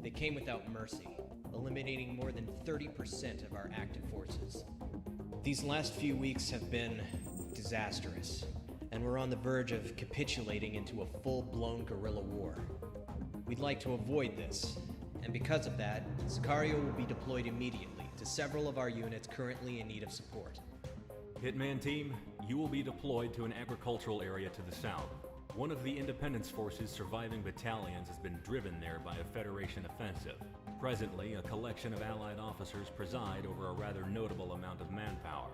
They came without mercy, eliminating more than 30% of our active forces. These last few weeks have been disastrous, and we're on the verge of capitulating into a full-blown guerrilla war. We'd like to avoid this, and because of that, Sicario will be deployed immediately to several of our units currently in need of support. Hitman team, you will be deployed to an agricultural area to the south. One of the Independence Force's surviving battalions has been driven there by a Federation offensive. Presently, a collection of Allied officers preside over a rather notable amount of manpower.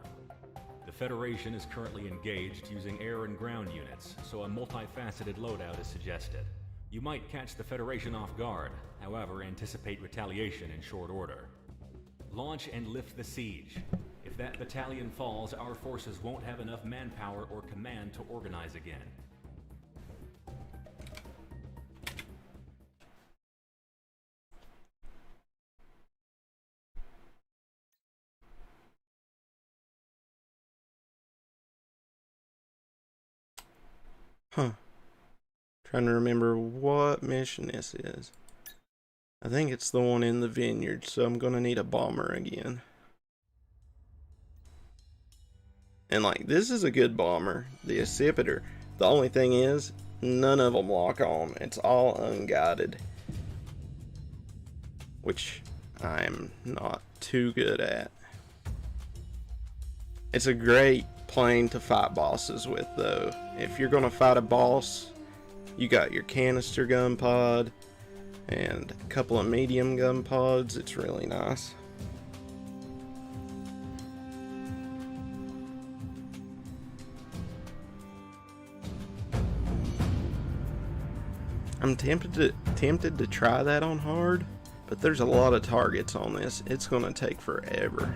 The Federation is currently engaged using air and ground units, so a multifaceted loadout is suggested. You might catch the Federation off guard, however, anticipate retaliation in short order. Launch and lift the siege. If that battalion falls, our forces won't have enough manpower or command to organize again. Huh. Trying to remember what mission this is. I think it's the one in the vineyard, so I'm gonna need a bomber again. And like, this is a good bomber, the Accipiter. The only thing is, none of them lock on. It's all unguided, which I'm not too good at. It's a great plane to fight bosses with, though. If you're gonna fight a boss, you got your canister gun pod and a couple of medium gun pods. It's really nice. I'm tempted to try that on hard, but there's a lot of targets on this. It's gonna take forever.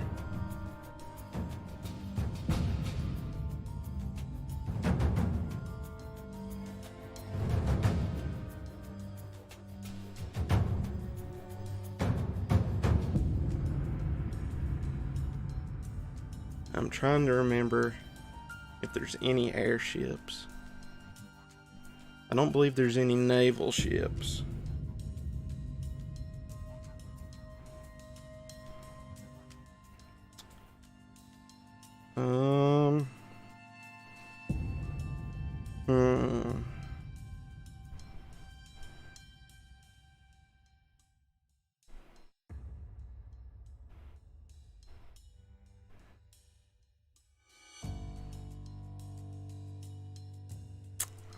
I'm trying to remember if there's any airships. I don't believe there's any naval ships.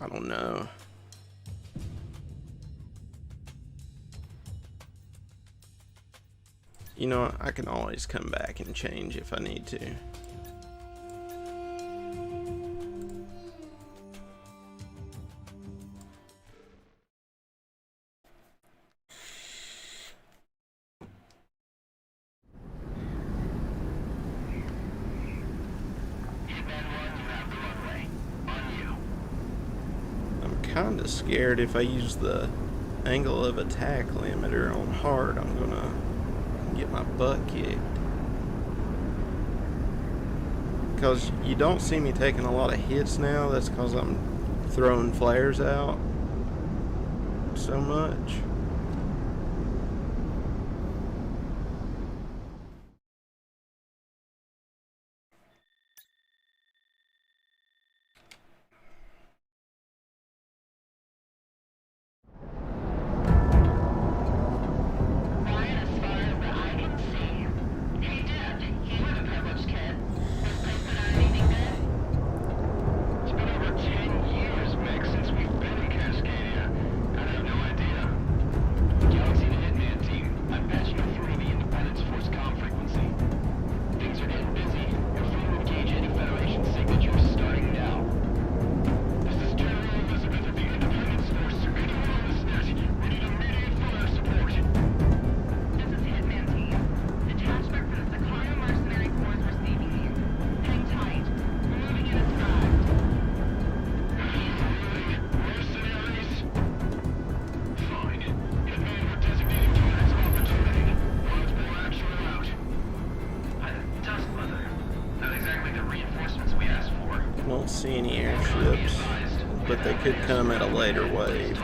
I don't know. You know, I can always come back and change if I need to. I'm kinda scared if I use the angle of attack limiter on hard, I'm gonna get my butt kicked. Because you don't see me taking a lot of hits now. That's because I'm throwing flares out so much. Don't see any airships, but they could come at a later wave.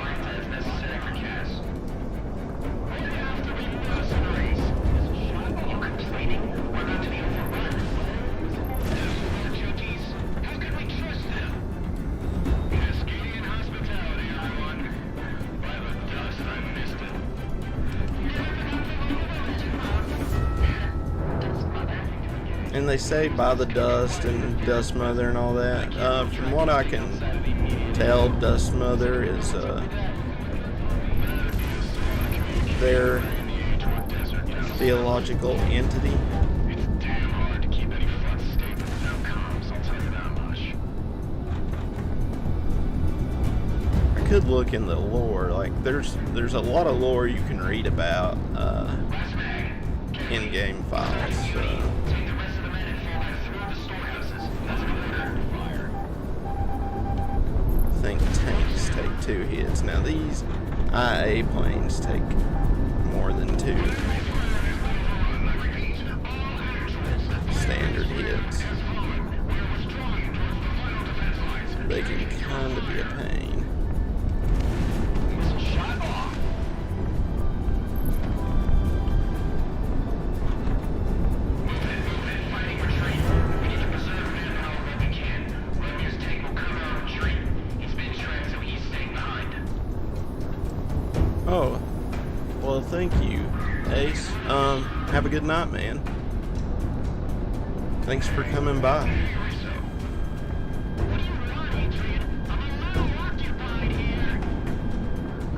And they say by the dust and Dust Mother and all that. From what I can tell, Dust Mother is their theological entity. I could look in the lore. Like there's a lot of lore you can read about in-game files. I think tanks take 2 hits. Now these IA planes take more than 2 standard hits. They can trying to be a pain. Missile shot off. Fighting retreat. We need to preserve manpower where we can. Romeo's tank will cut our retreat. He's been tracked, so he's staying behind. Oh, well, thank you, Ace. Have a good night, man. Thanks for coming by. What do you want, Adrian? I'm a little occupied here.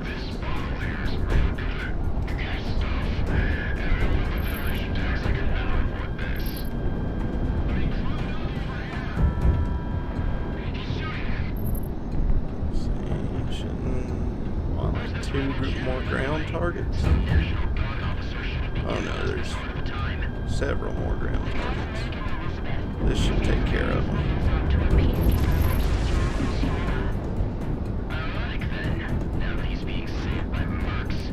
This bottle here is real good. Good stuff. And the Federation tax I can never avoid this. Being fluid over here. He's shooting. See, shouldn't want like 2 more ground targets. National Guard officer should be Oh no, there's all the time. several more ground targets. This should take care of them. Ironic then, now that he's being saved by mercs.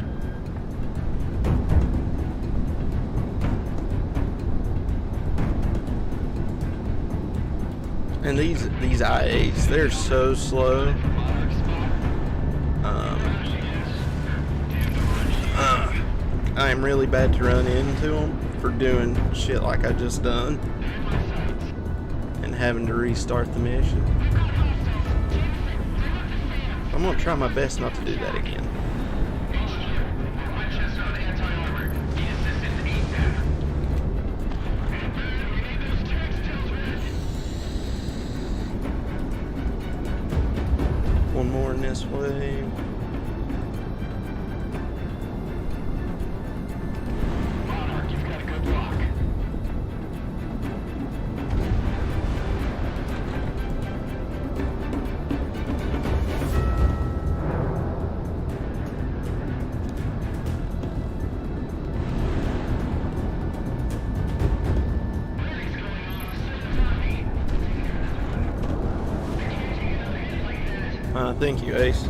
And these IAs, they're so slow. I am really bad to run into them for doing shit like I just done and having to restart the mission. I'm gonna try my best not to do that again. Winchester on anti-armor. Need assistance ASAP. One more in this way. Monarch, you've got a good lock. Thank you, Ace. All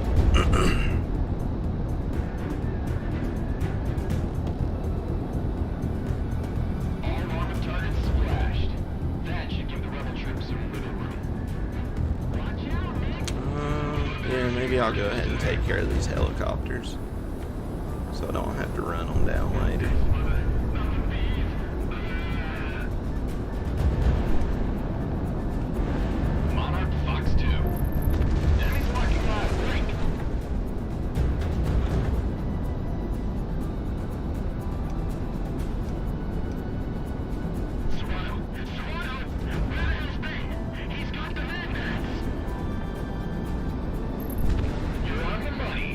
armor targets splashed. That should give the rebel troops some wiggle room. Watch out, Nick. Yeah, maybe I'll go ahead and take care of these helicopters so I don't have to run them down later. Monarch Fox 2. Enemies marking last break. Serrano! Serrano! Where the hell's Ben? He's got the madness! You're on the money.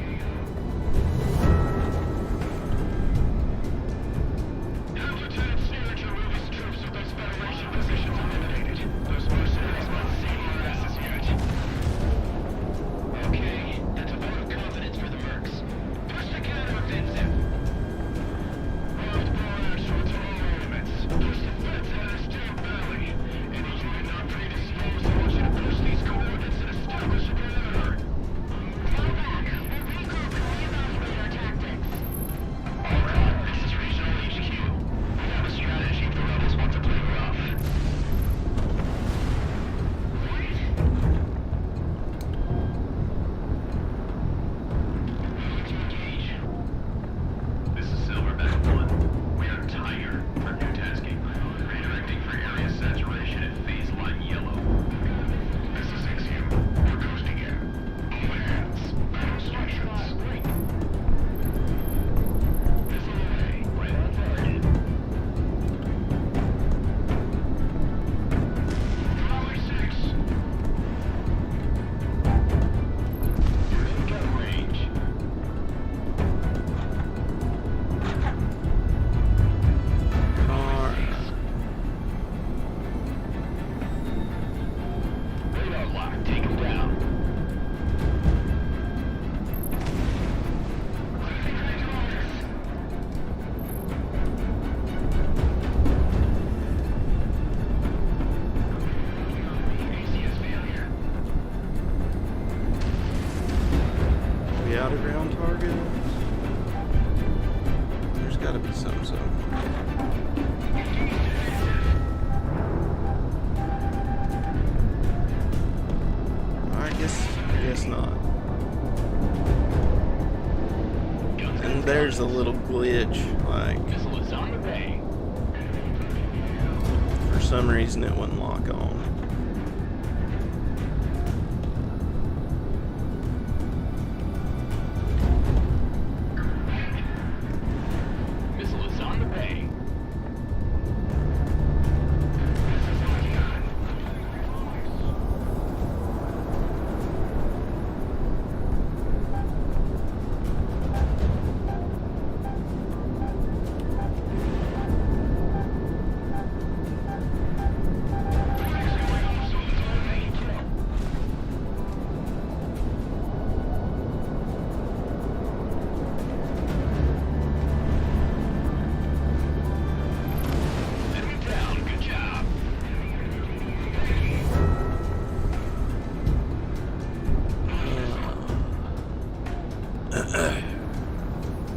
not. And there's a little glitch, like, Missile is on the way. for some reason it wouldn't lock on. Missile is on the way. Enemy down. Good job.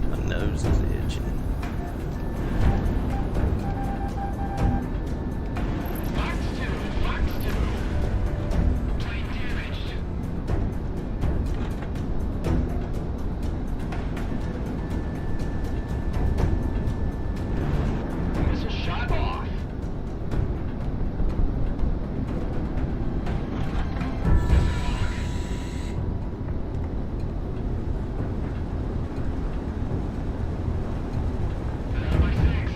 My nose is itching. Fox 2. Fox 2. Plane damaged. Missile shot off. Number 6.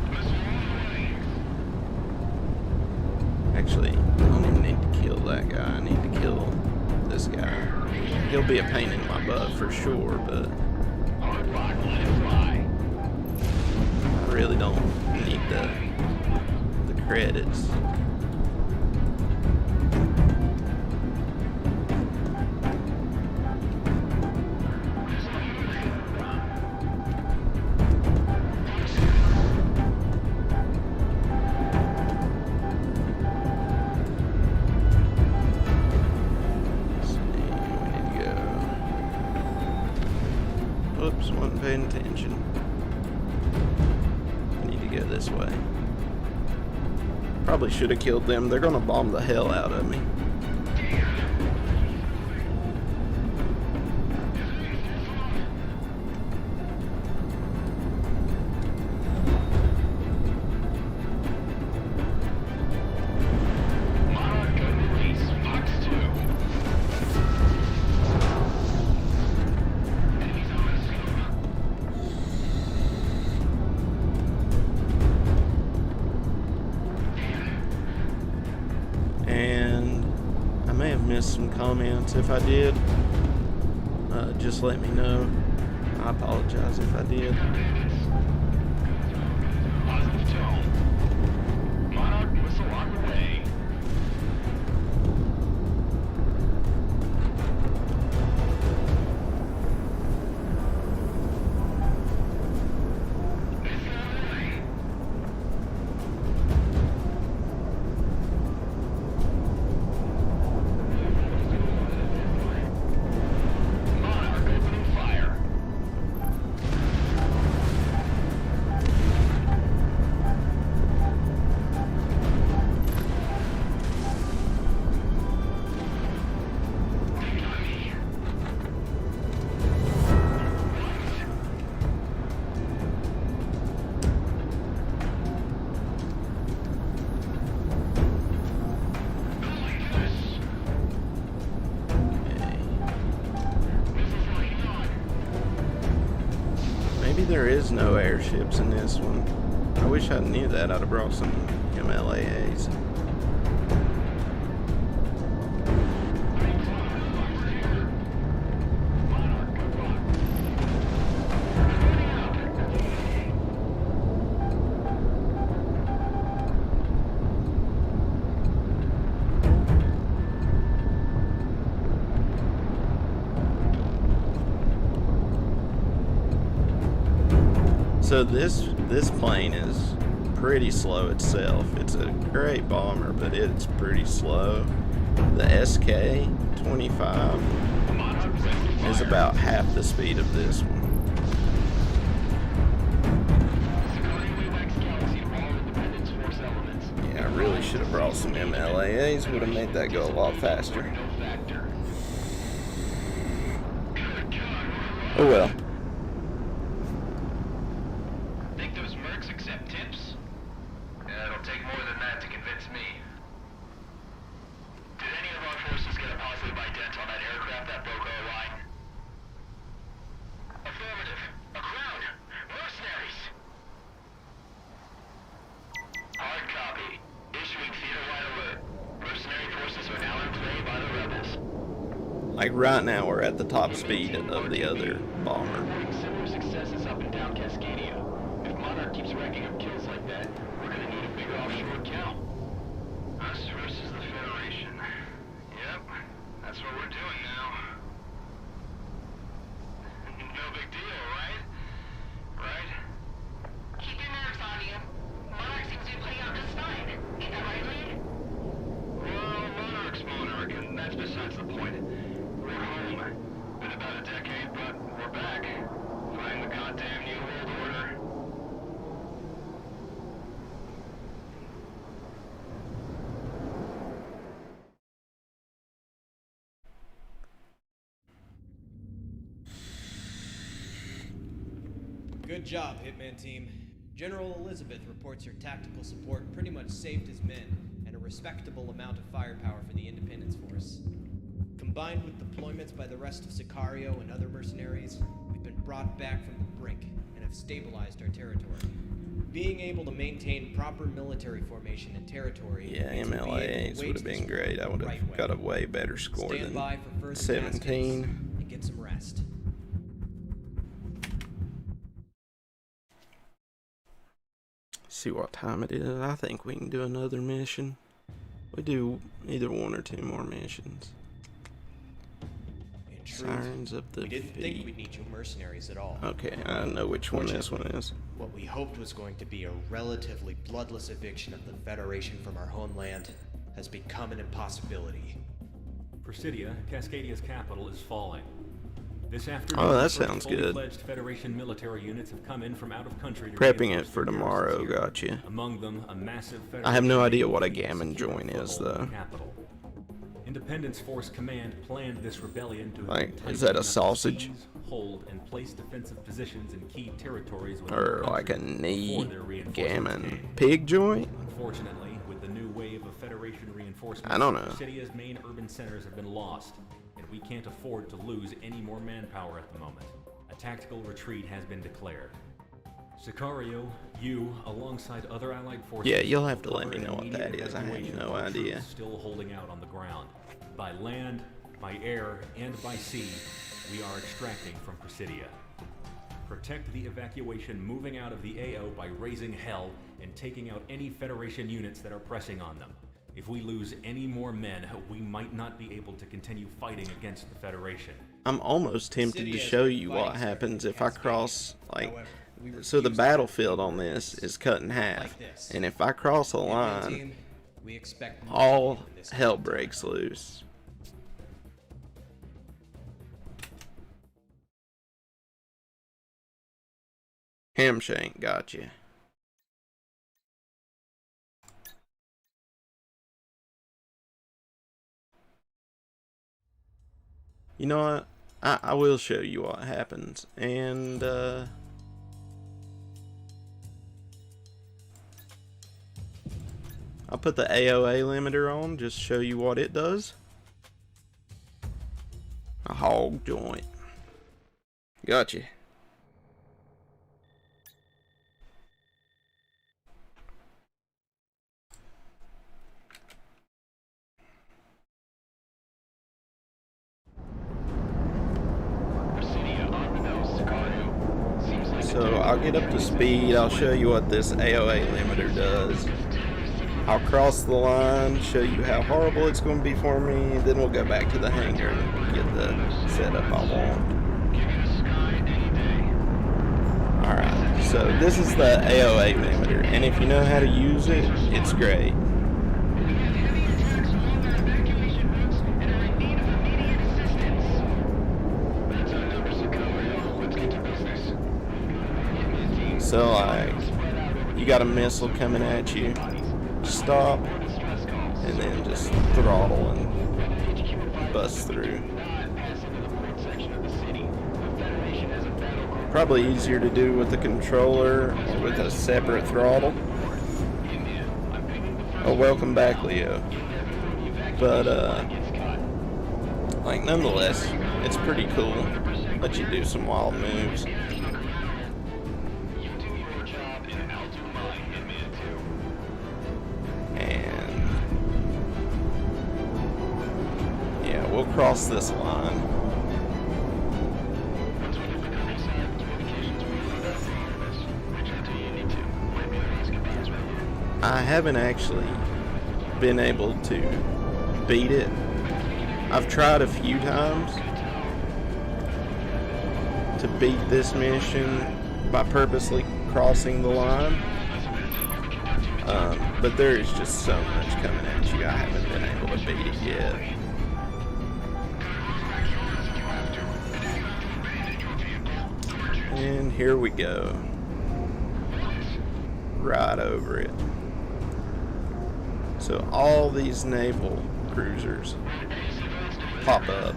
Missile on the way. Actually, I don't even need to kill that guy. I need to kill this guy. He'll be a pain in my butt for sure, but Hard rock, let it fly. I really don't need the credits. Let's see, we need to go. Oops, wasn't paying attention. I need to go this way. Probably should have killed them. They're gonna bomb the hell out of me. Monarch gun release. Fox 2. Enemies on the scene. And I may have missed some comments. If I did, just let me know. I apologize if I did. Positive tone. Monarch missile on the way. Missile on the way. Monarch opening fire. Maybe there is no airships in this one. I wish I knew that. I'd have brought some MLAAs. So this plane is pretty slow itself. It's a great bomber, but it's pretty slow. The SK-25 is about half the speed of this one. Yeah, I really should have brought some MLAAs. Would have made that go a lot faster. No factor. Oh well. Think those mercs accept tips? Yeah, it'll take more than that to convince me. Did any of our forces get a positive ident on that aircraft that broke our line? Affirmative. A crowd. Mercenaries. Hard copy. Issuing theater-wide alert. Mercenary forces are now in play by the rebels. Like right now, we're at the top speed of the other bomber. Reporting similar successes up and down Cascadia. If Monarch keeps racking up kills like that, we're gonna need a bigger offshore count. Us versus the Federation. Yep, that's what we're doing now. No big deal, right? Right? Keep your nerves on you. Monarch seems to be putting out just fine. Ain't that right, Lee? Well, Monarch's Monarch, and that's besides the point. We're home. Been about a decade, but we're back. Fighting the goddamn New World Order. Good job, Hitman Team. General Elizabeth reports her tactical support pretty much saved his men, and a respectable amount of firepower for the Independence Force. Combined with deployments by the rest of Sicario and other mercenaries, we've been brought back from the brink and have stabilized our territory. Being able to maintain proper military formation and territory. Yeah, means we'll be able to MLAAs wage would have this been war great. I would the have right way. got a way better score Stand by than for further 17. taskings and get some rest. See what time it is. I think we can do another mission. We do either one or two more missions. In truth, Sirens of the we didn't think Feet. we'd need you mercenaries at all. Okay, I know which one this one is. What we hoped was going to be a relatively bloodless eviction of the Federation from our homeland has become an impossibility. Presidia, Cascadia's capital, is falling. This afternoon, Oh, that the first sounds fully good. fledged Federation military units have come in from out of country to Prepping reinforce it for their tomorrow, garrisons here. gotcha. Among them, a massive I have no Federation idea what a Navy gammon secure joint is, foothold in though. the capital. Independence Force Command planned this rebellion to Like, tighten is that a enough to sausage? seize, hold, and place defensive positions in key territories within Or the like a country knee before their reinforcements gammon came. pig joint? Unfortunately, with the new wave of Federation reinforcements, I don't know. Presidia's main urban centers have been lost, and we can't afford to lose any more manpower at the moment. A tactical retreat has been declared. Sicario, you, alongside other allied forces... Yeah, you'll have to will let me cover know what immediate that is. I have evacuation no of our idea. troops still holding out on the ground. By land, by air, and by sea, we are extracting from Presidia. Protect the evacuation moving out of the AO by raising hell and taking out any Federation units that are pressing on them. If we lose any more men, we might not be able to continue fighting against the Federation. I'm almost tempted City to has show been you what fighting happens starting if I Cascadia. cross, like, However, we so the refuse to battlefield let on them this do is cut in half. Like this. And if I cross a Hitman line, Team, we expect more all of you in this hell conflict. breaks loose. Hamshank, gotcha. You know what? I will show you what happens. And, I'll put the AOA limiter on, just show you what it does. A hog joint. Gotcha. Presidia on the nose, Sicario. Seems like So I'll get up to speed, I'll show you what this AOA limiter does. I'll cross the line, show you how horrible it's going to be for me, then we'll go back to the hangar and get the setup I want. give you the sky any day. Alright, so this is the AOA limiter, and if you know how to use it, it's great. We have heavy attacks along our evacuation routes and are in need of immediate assistance. That's our number, Sicario. Let's get to business. Hitman Team, So like, you got a missile coming at you, stop, and then just throttle and bust through. Probably easier to do with the controller or with a separate throttle. Oh, welcome back, Leo. But, like, nonetheless, it's pretty cool. Let you do some wild moves. And, yeah, we'll cross this line. I haven't actually been able to beat it. I've tried a few times to beat this mission by purposely crossing the line, but there is just so much coming at you. I haven't been able to beat it yet. And here we go. Right over it. So all these naval cruisers pop up.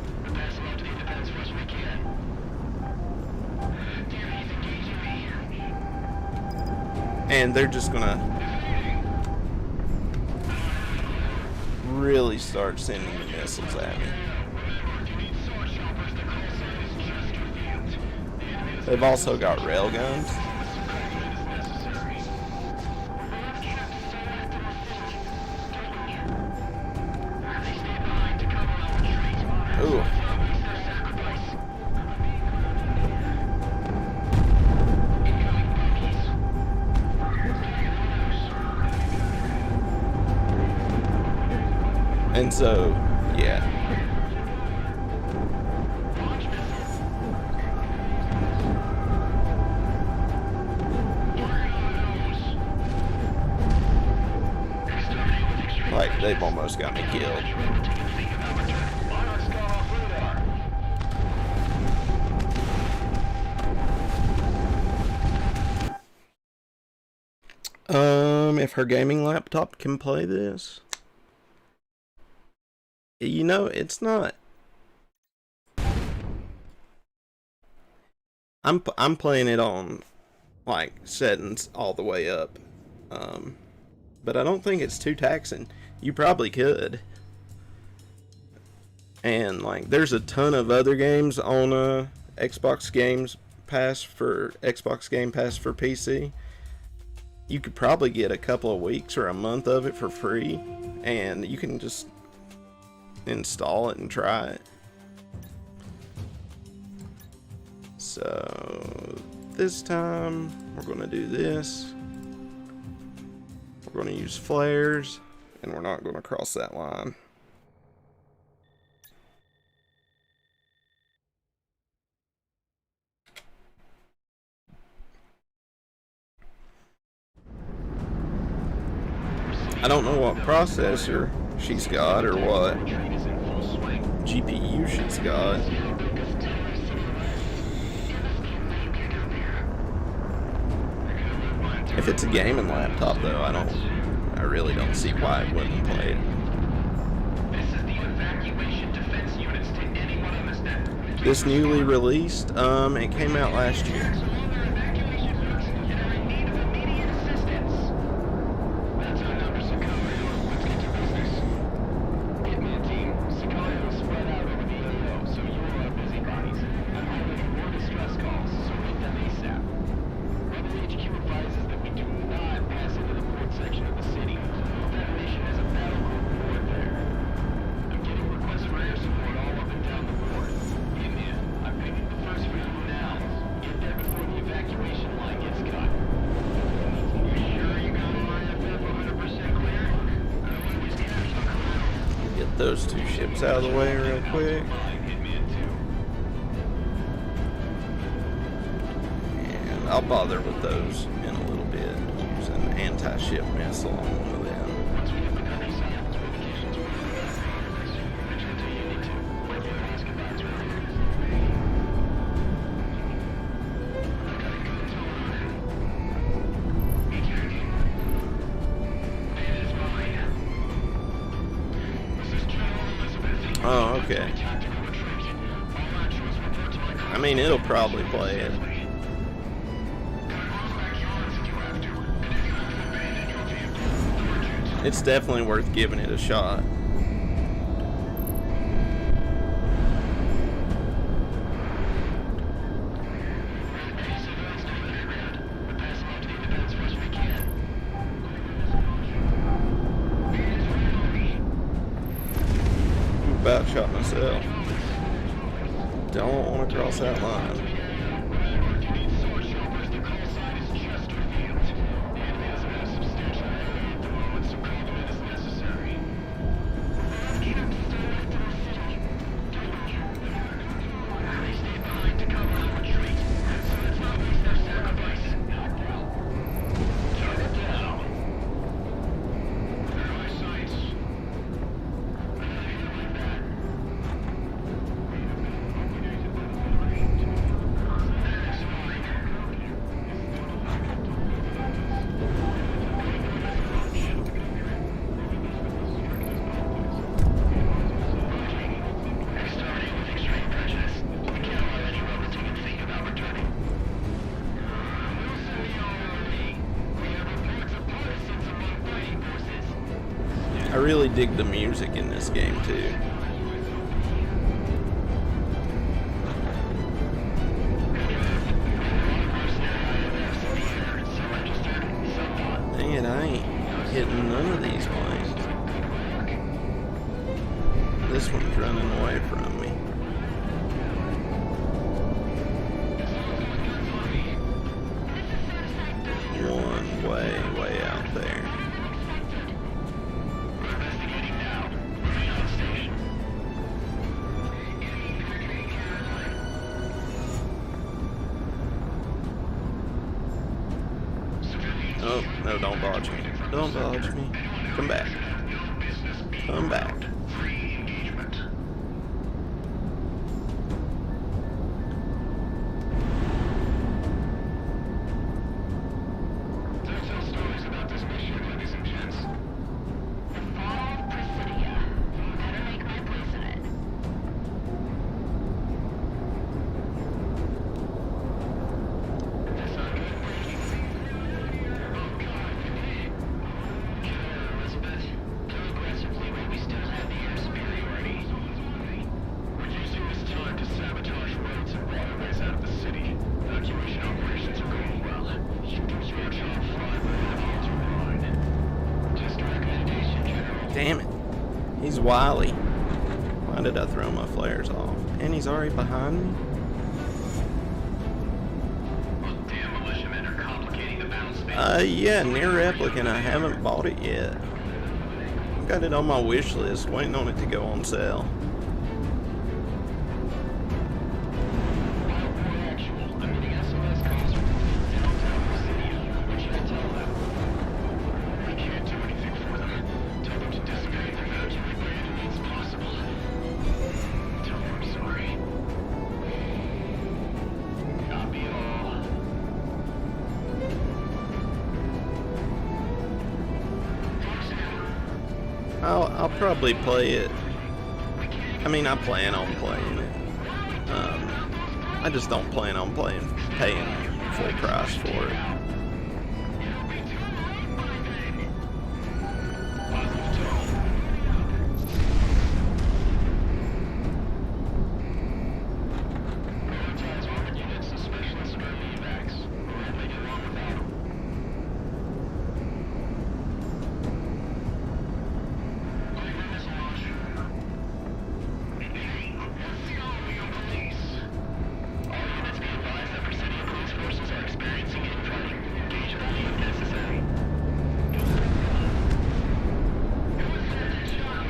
And they're just gonna really start sending the missiles at me. They've also got railguns. Ooh. And so, yeah. Like, they've almost got me killed. If her gaming laptop can play this, you know, it's not. I'm playing it on like settings all the way up, but I don't think it's too taxing. You probably could, and like there's a ton of other games on Xbox Game Pass for PC. You could probably get a couple of weeks or a month of it for free, and you can just install it and try it. So this time we're going to do this. We're going to use flares, and we're not going to cross that line. I don't know what processor she's got or what GPU she's got. If it's a gaming laptop though, I really don't see why it wouldn't play it. This newly released, it came out last year. Those two ships out of the way real quick. And I'll bother with those in a little bit, using an anti-ship missile on one of them. Oh, okay. I mean, it'll probably play it. It's definitely worth giving it a shot. About shot myself. Don't want to cross that line. I really dig the music in this game too. Dang it, I ain't hitting none of these planes. This one's running away from me. One way out there. Oh, no, don't dodge me. Don't dodge me. Come back. Come back. Damn it. He's wily. Why did I throw my flares off? And he's already behind me? Yeah, Near Replicant. I haven't bought it yet. I've got it on my wish list, waiting on it to go on sale. I'll probably play it. I mean, I plan on playing it. I just don't plan on paying full price for it.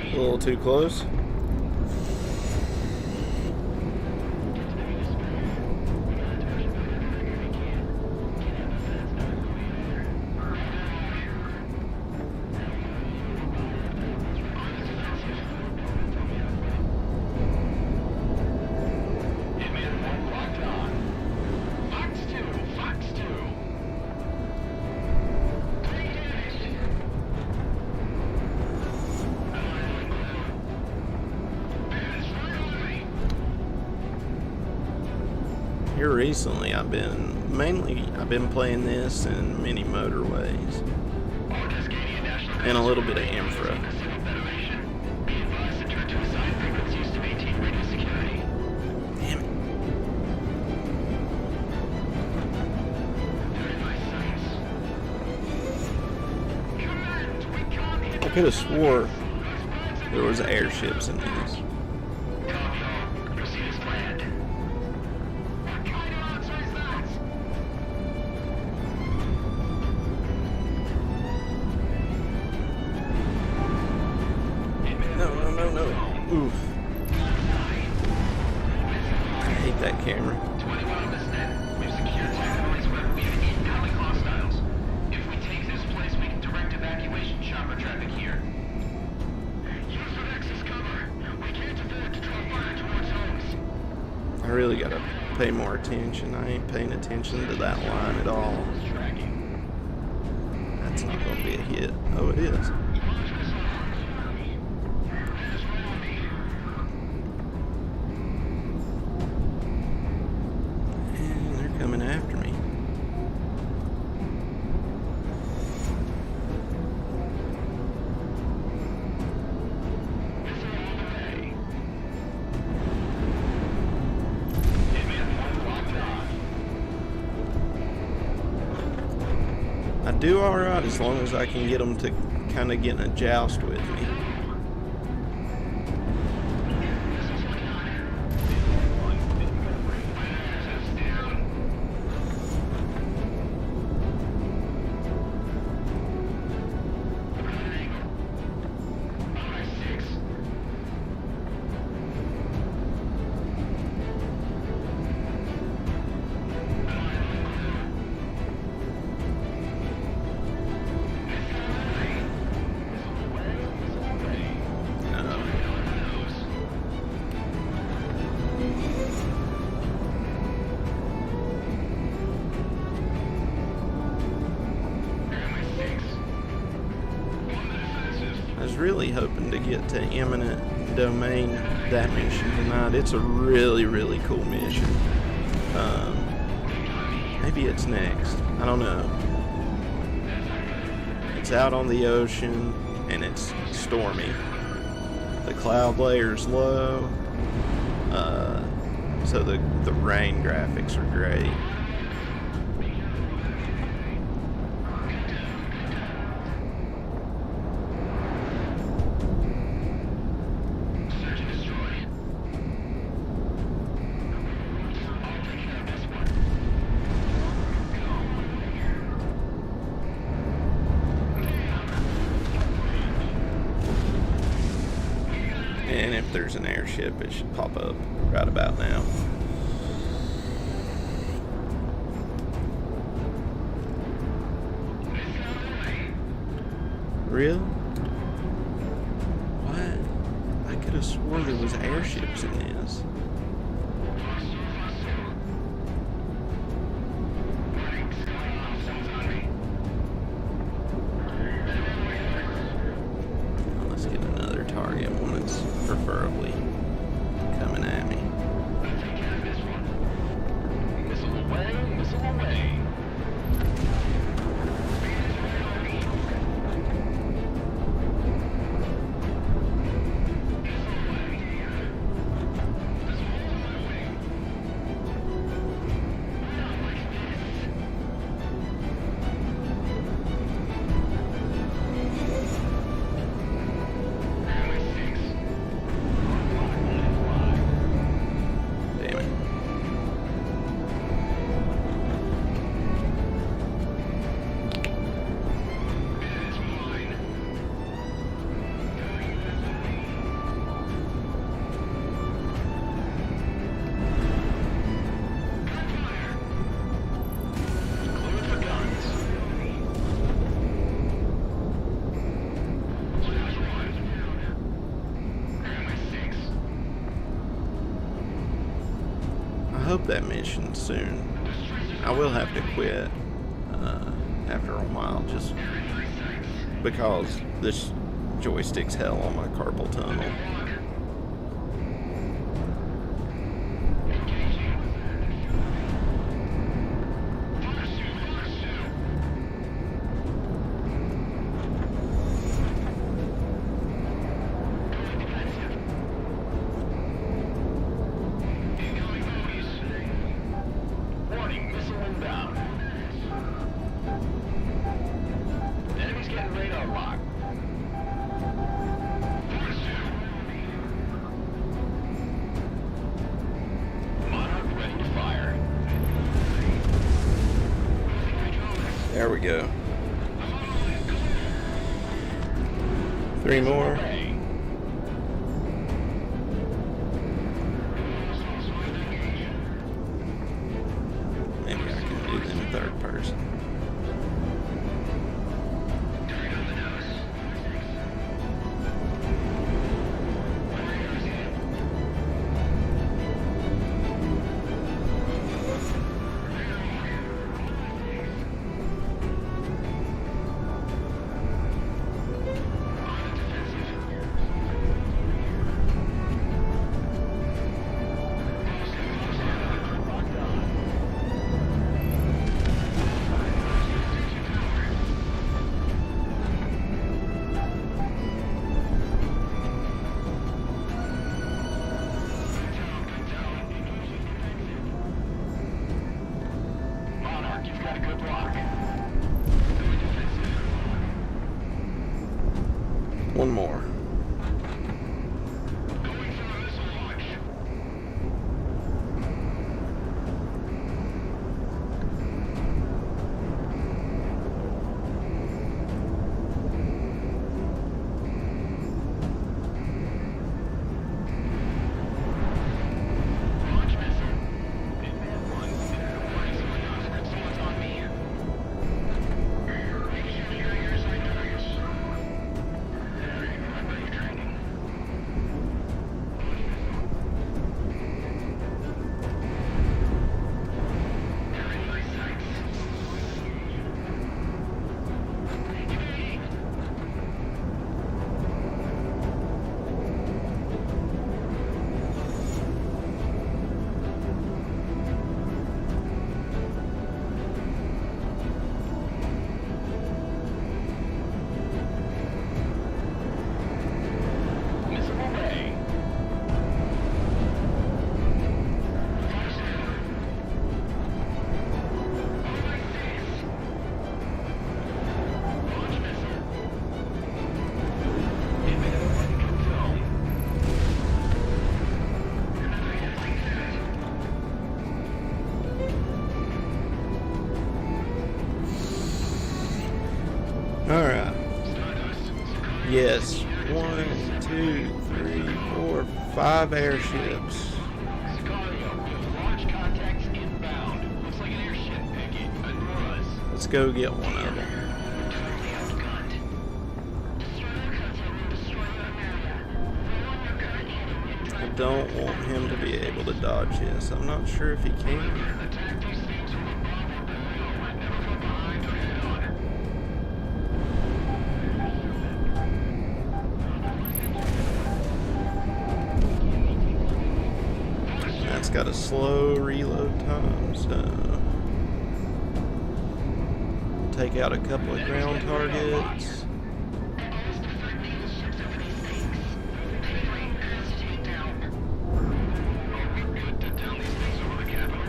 A little too close. here recently, I've been playing this in many motorways and a little bit of infra. Damn it. I could have swore there was airships in these. No. Oof. I hate that camera. 20 miles instead. We've secured territories where we have incoming hostiles. If we take this place, we can direct evacuation chopper traffic here. Use the Nexus cover. We can't afford to draw fire towards homes. I really gotta pay more attention. I ain't paying attention to that line at all. Tracking. That's not gonna be a hit. Oh, it is. And they're coming after me. I do alright as long as I can get them to kind of get in a joust with me. I was really hoping to get to Eminent Domain that mission tonight. It's a really, really cool mission. Maybe it's next. I don't know. It's out on the ocean and it's stormy. The cloud layer's low, so the rain graphics are great. And if there's an airship, it should pop up right about now. Real? What? I could have sworn there was airships in this. Let's get another target, one that's preferably coming at me. Missile away, missile away. Damn it. Clear for guns. I hope that mission's soon. I will have to quit after a while just because this joystick's hell on my carpal tunnel. go. 3 more. Maybe I can do them in third person. Monarch, you've got a good block. One more. Launch missile. Someone's on me. Missile away. Launch missile. Zone. Alright. Yes. 1, 2, 3, 4, 5 airships. Sicario, launch contacts inbound. Looks like an airship. Pick it. Ignore us. Let's go get one of them. I don't want him to be able to dodge this. I'm not sure if he can. Attack these things from above or below. Never from behind or head on. That's got a slow reload time, so take out a couple of ground targets. Good to down these things over the capital.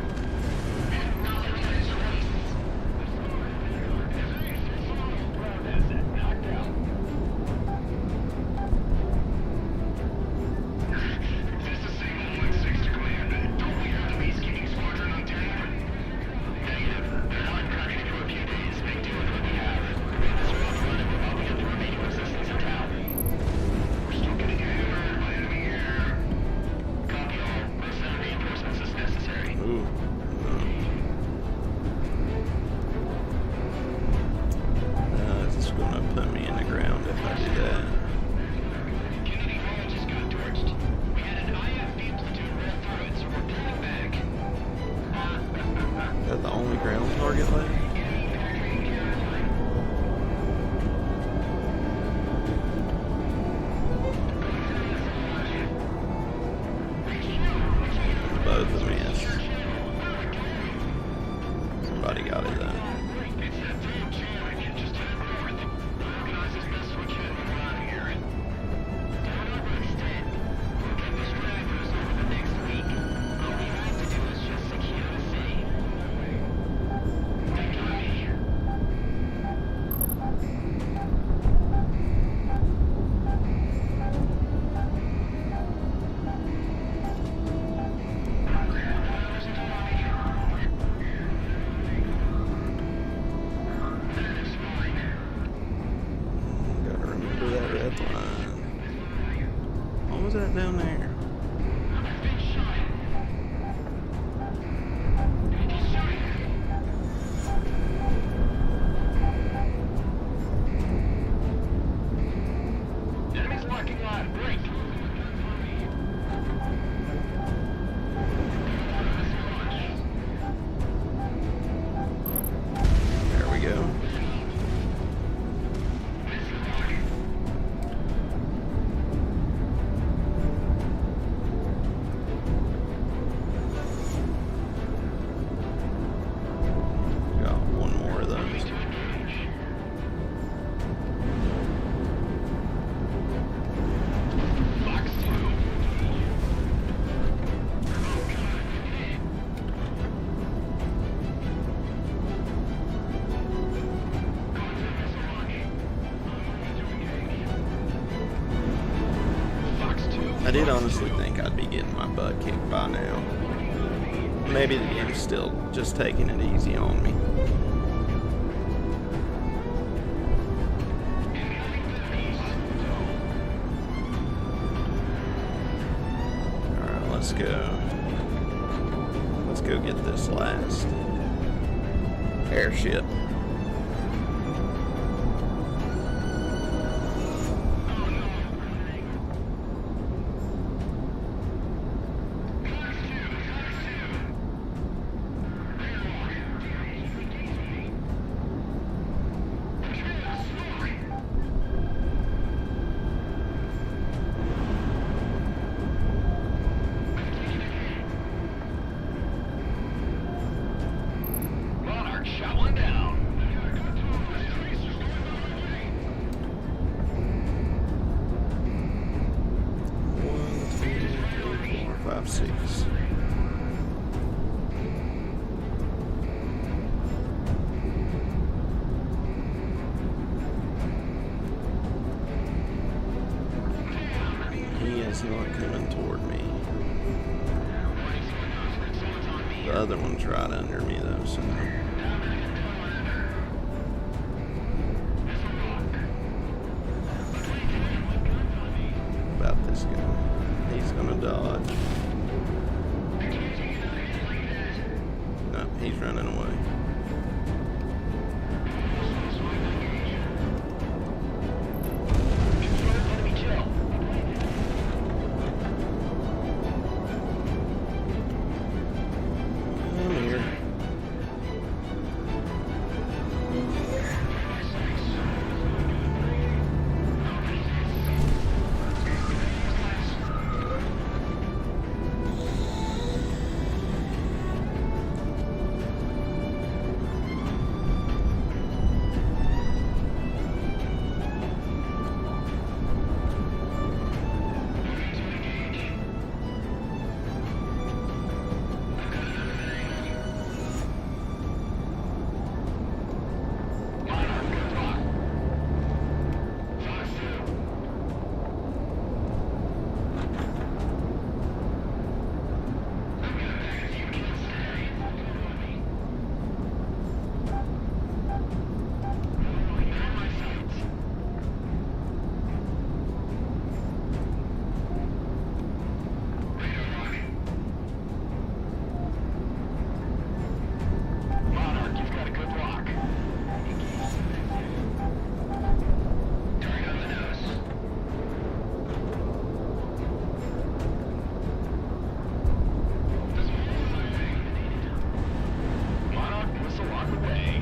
Ground asset knocked out. This is Signal 1-6 to command. Don't we have the peacekeeping squadron on tap? Negative. They're not cracking for a few days. Make do with what we have. This road running without line. What was that down there? Enemies locking on. Break. There we go. Got one more of those. Fox 2. Fox 2. I did honestly think I'd be getting my butt kicked by now. Maybe the game's still just taking it easy on me. Alright, let's go. Let's go get this last airship. Monarch shot one down. One, two, three, 4, 5, 6. He is not coming toward me. The other one's right under me though, so. About this guy. He's gonna dodge. No, he's running away. Enemy kill. I'm here. Monarch, good luck. Fox 2. Monarch, you've got a good lock. Turn on the nose. Monarch, whistle on the way.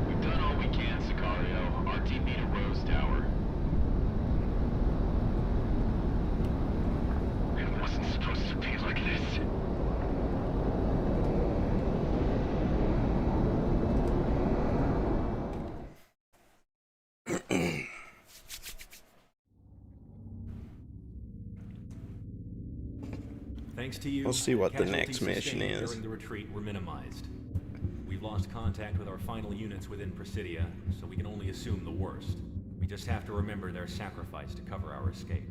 We've done all we can, Sicario. Our team beat a Rose Tower. It wasn't supposed to be like this. Thanks to you, Let's see what the casualties next mission sustained is. during the retreat were minimized. We've lost contact with our final units within Presidia, so we can only assume the worst. We just have to remember their sacrifice to cover our escape.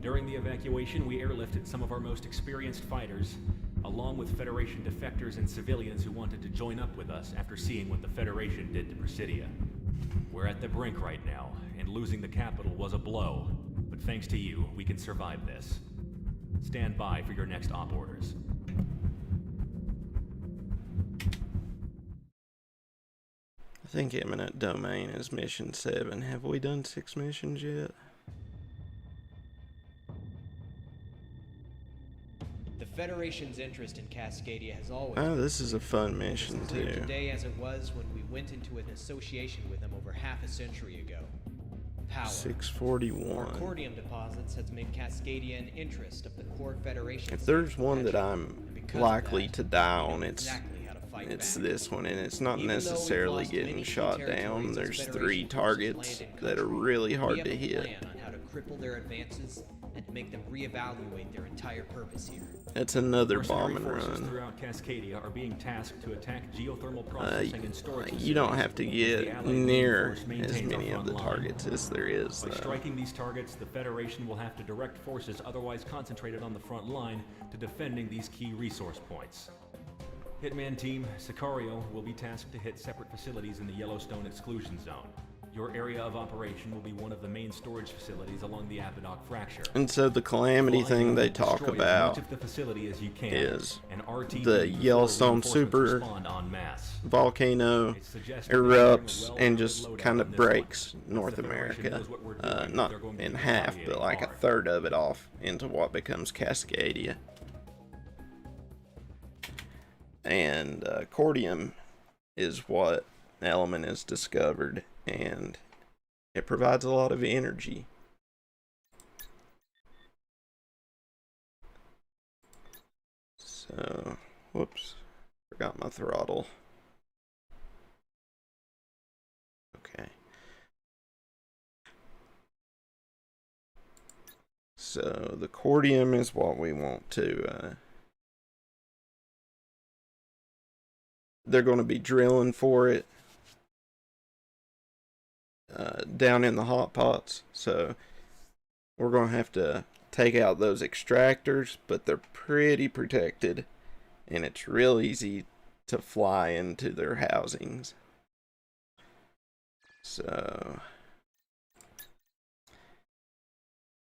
During the evacuation, we airlifted some of our most experienced fighters, along with Federation defectors and civilians who wanted to join up with us after seeing what the Federation did to Presidia. We're at the brink right now, and losing the capital was a blow. But thanks to you, we can survive this. Stand by for your next op orders. I think Eminent Domain is mission 7. Have we done 6 missions yet? The Federation's interest in Cascadia has always Oh, been this is a fun mission as clear too. today as it was when we went into an association with them over half a century ago. Power. Our 641. cordium deposits has made Cascadia an interest of the core Federation. If there's one that I'm likely to die on, it's exactly how to fight it's back. this one, and it's not Even though we've necessarily lost getting many key shot territories down. as There's Federation 3 forces targets land in that are country, really we hard have to a hit. plan on how to cripple their advances and make them reevaluate their entire purpose here. That's another Mercenary bomb and forces run. throughout Cascadia are being tasked to attack geothermal processing and storage You don't facilities have to as the get Allied Main near Force as maintains our many of front the line. targets as there is, By though. striking these targets, the Federation will have to direct forces otherwise concentrated on the front line to defending these key resource points. Hitman Team, Sicario will be tasked to hit separate facilities in the Yellowstone exclusion zone. Your area of operation will be one of the main storage facilities along the Apodoc fracture. And so the calamity Fly thing in, they talk destroy as about much of the facility as you can, is and RT the before Yellowstone reinforcements super respond en masse. volcano It's suggested that we're erupts doing a and well-rounded just loadout kind on of this one. breaks Once North the Federation America. knows what we're doing, Not they're going to in be half, but retaliating like a hard. third of it off into what becomes Cascadia. And cordium is what element is discovered, and it provides a lot of energy. So, whoops, forgot my throttle. Okay. So the cordium is what we want to they're going to be drilling for it down in the hot pots, so we're going to have to take out those extractors, but they're pretty protected, and it's real easy to fly into their housings. So,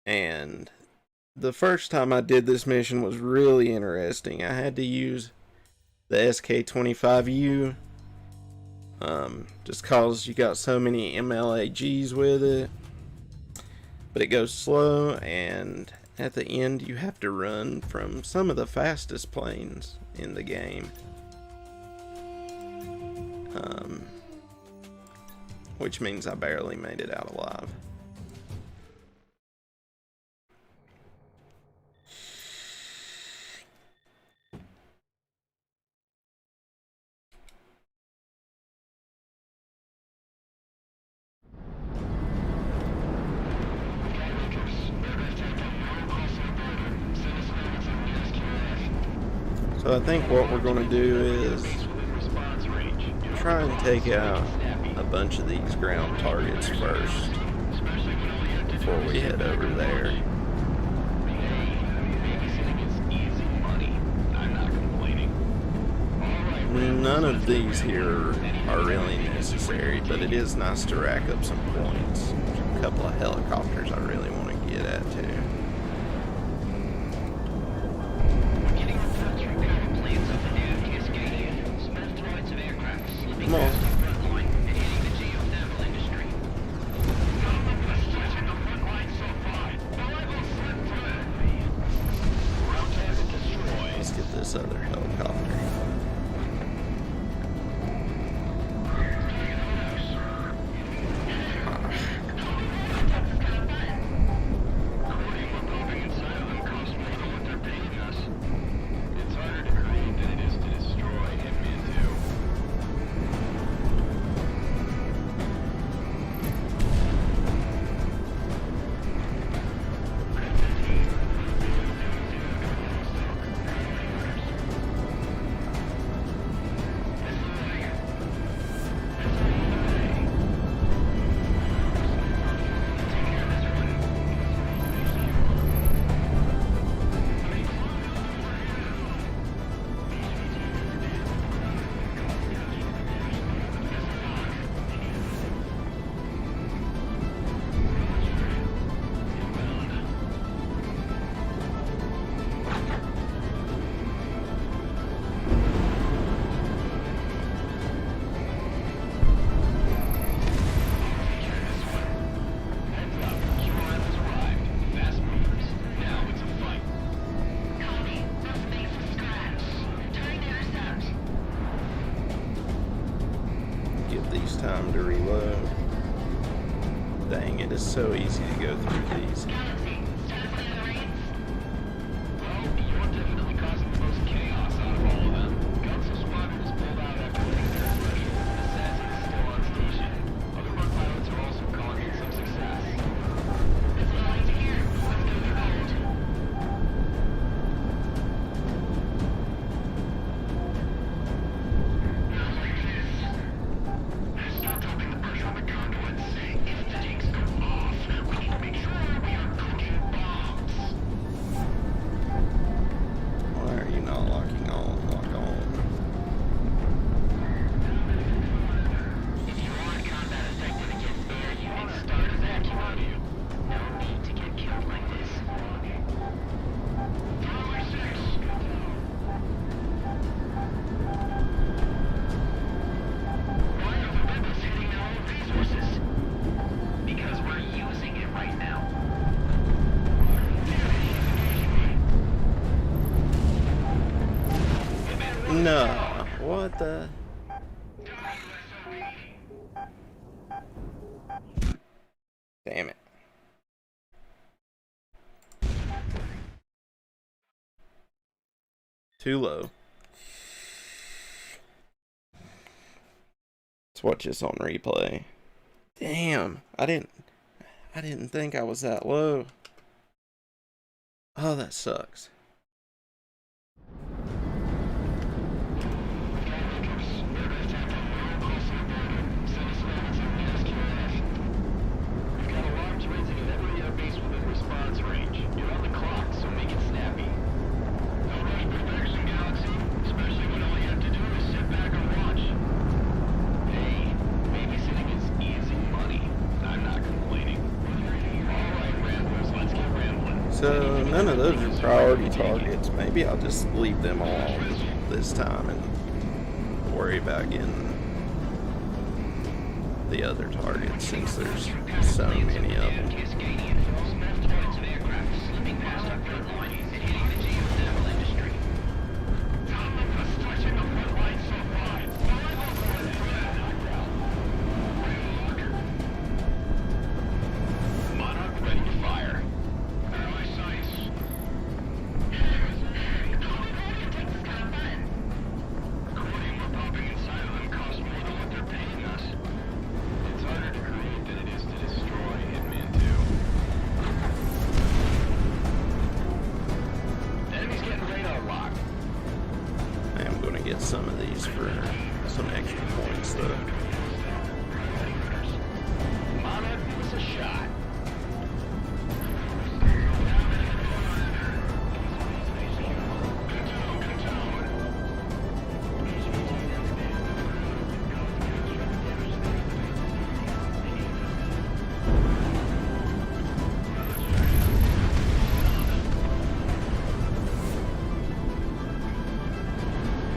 and the first time I did this mission was really interesting. I had to use the SK-25U, just cause you got so many MLAGs with it, but it goes slow, and at the end you have to run from some of the fastest planes in the game, which means I barely made it out alive. So I think what we're going to do is try and take out a bunch of these ground targets first before we head over there. None of these here are really necessary, but it is nice to rack up some points. There's a couple of helicopters I really want to get at too. Come on. Let's get this other helicopter. use time to reload. Dang, it is so easy to go through these. Galaxy, status on the reins? Well, you're definitely causing the most chaos out of all of them. Council Squadron is pulled out after hitting their threshold. Assassin is still on station. Other Merc pilots are also calling in some success. That's what I like to hear. Let's go for gold. Start dropping the pressure on the conduits. If the jinx go off, we need to make sure we are cooking bombs. Why are you not locking on? Lock on. If you are in combat effective against air units, start evacuating. No need to get killed like this. Tower 6. Why are the rebels hitting our own resources? Because we're using it right now. No. What the? Damn it. Too low. Let's watch this on replay. Damn, I didn't think I was that low. Oh, that sucks. We've got alarms raising at every air base within response range. You're on the clock, so make it snappy. No rush perfection, Galaxy. Especially when all you have to do is sit back and watch. Hey, babysitting is easy money. I'm not complaining. Alright, Ramblers, let's get rambling. So none of those are priority targets. Maybe I'll just leave them all this time and worry about getting the other targets since there's so many of them. Cascadian falls multiple points of aircraft slipping past our front line and hitting the geothermal industry. None of us touching the front line so far. Monarch ready to fire. Early sights. Take this kind of fun. According we're popping inside of them costs more than what they're paying us. It's harder to create than it is to destroy. Hitman 2. Enemy's getting radar lock. I am going to get some of these for some extra points though. Monarch, give us a shot.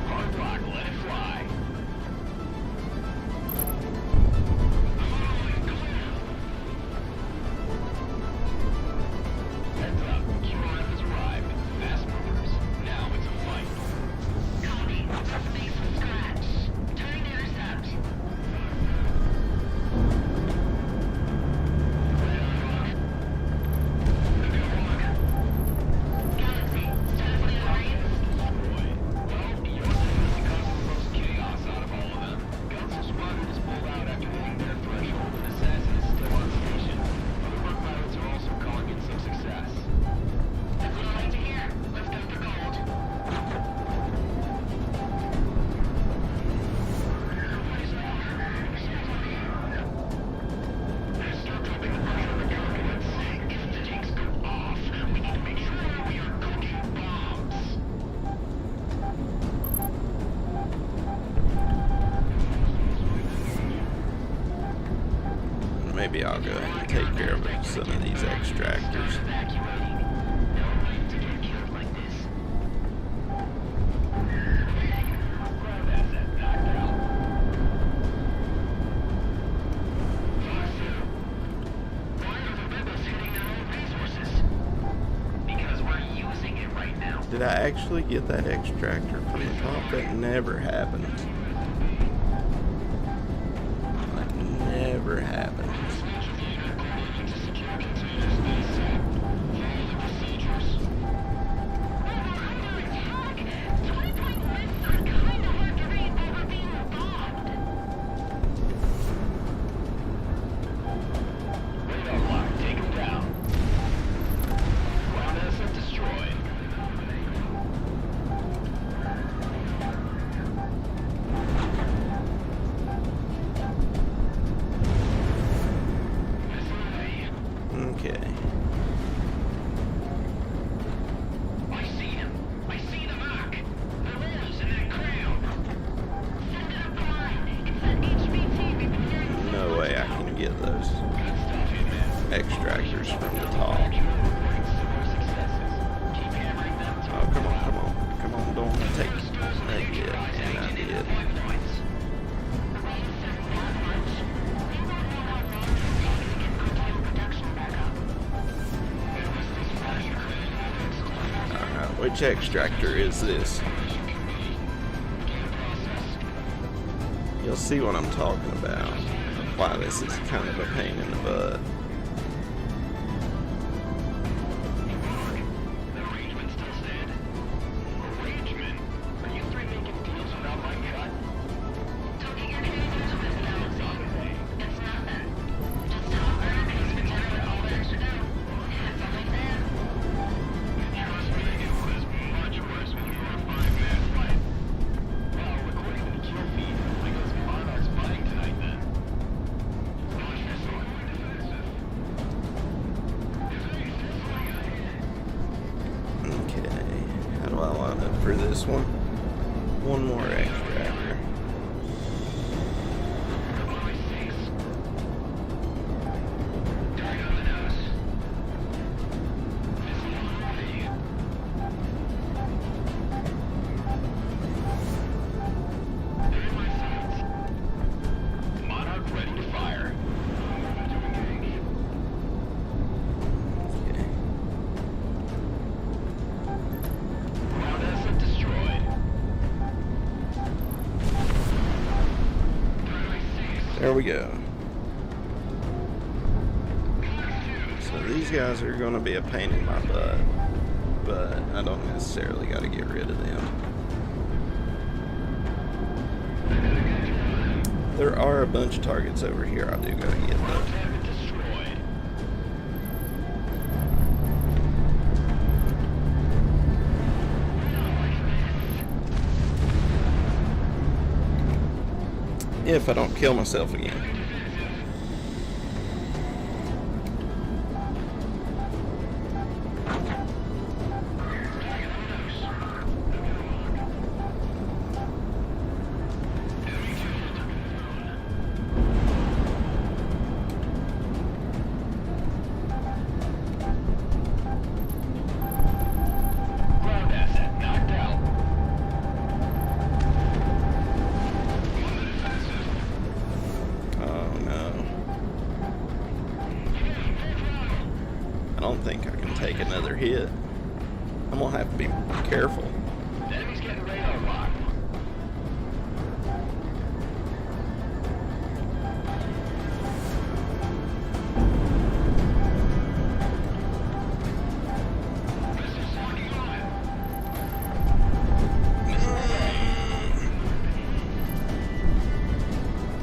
Hard rock, let it fly. Heads up, QRF has arrived. Fast movers. Now it's a fight. Copy. Let's base from scratch. Turning to intercept. Galaxy, status on the reins? Well, you're definitely causing the most chaos out of all of them. Council Squadron is pulled out after hitting their threshold, and Assassin is still on station. Other Merc pilots are also calling in some success. That's what I like to hear. Let's go for gold. Start dropping the pressure on the conduits. If the jinx go off, we need to make sure we are cooking bombs. Maybe I'll go ahead and take care of some of these extractors. Evacuating. No need to get killed like this. Ground asset knocked out. Why are the rebels hitting their own resources? Because we're using it right now. Did I actually get that extractor from the top? That never happens. get those extractors from the top. Oh, come on, come on. Come on, don't want to take that yet. And I did. Alright, which extractor is this? You'll see what I'm talking about. Why this is kind of a pain in the butt. For this one more extractor. There we go. So these guys are going to be a pain in my butt, but I don't necessarily got to get rid of them. There are a bunch of targets over here I do got to get though. If I don't kill myself again. I don't think I can take another hit. I'm gonna have to be careful. Enemy's getting radar lock.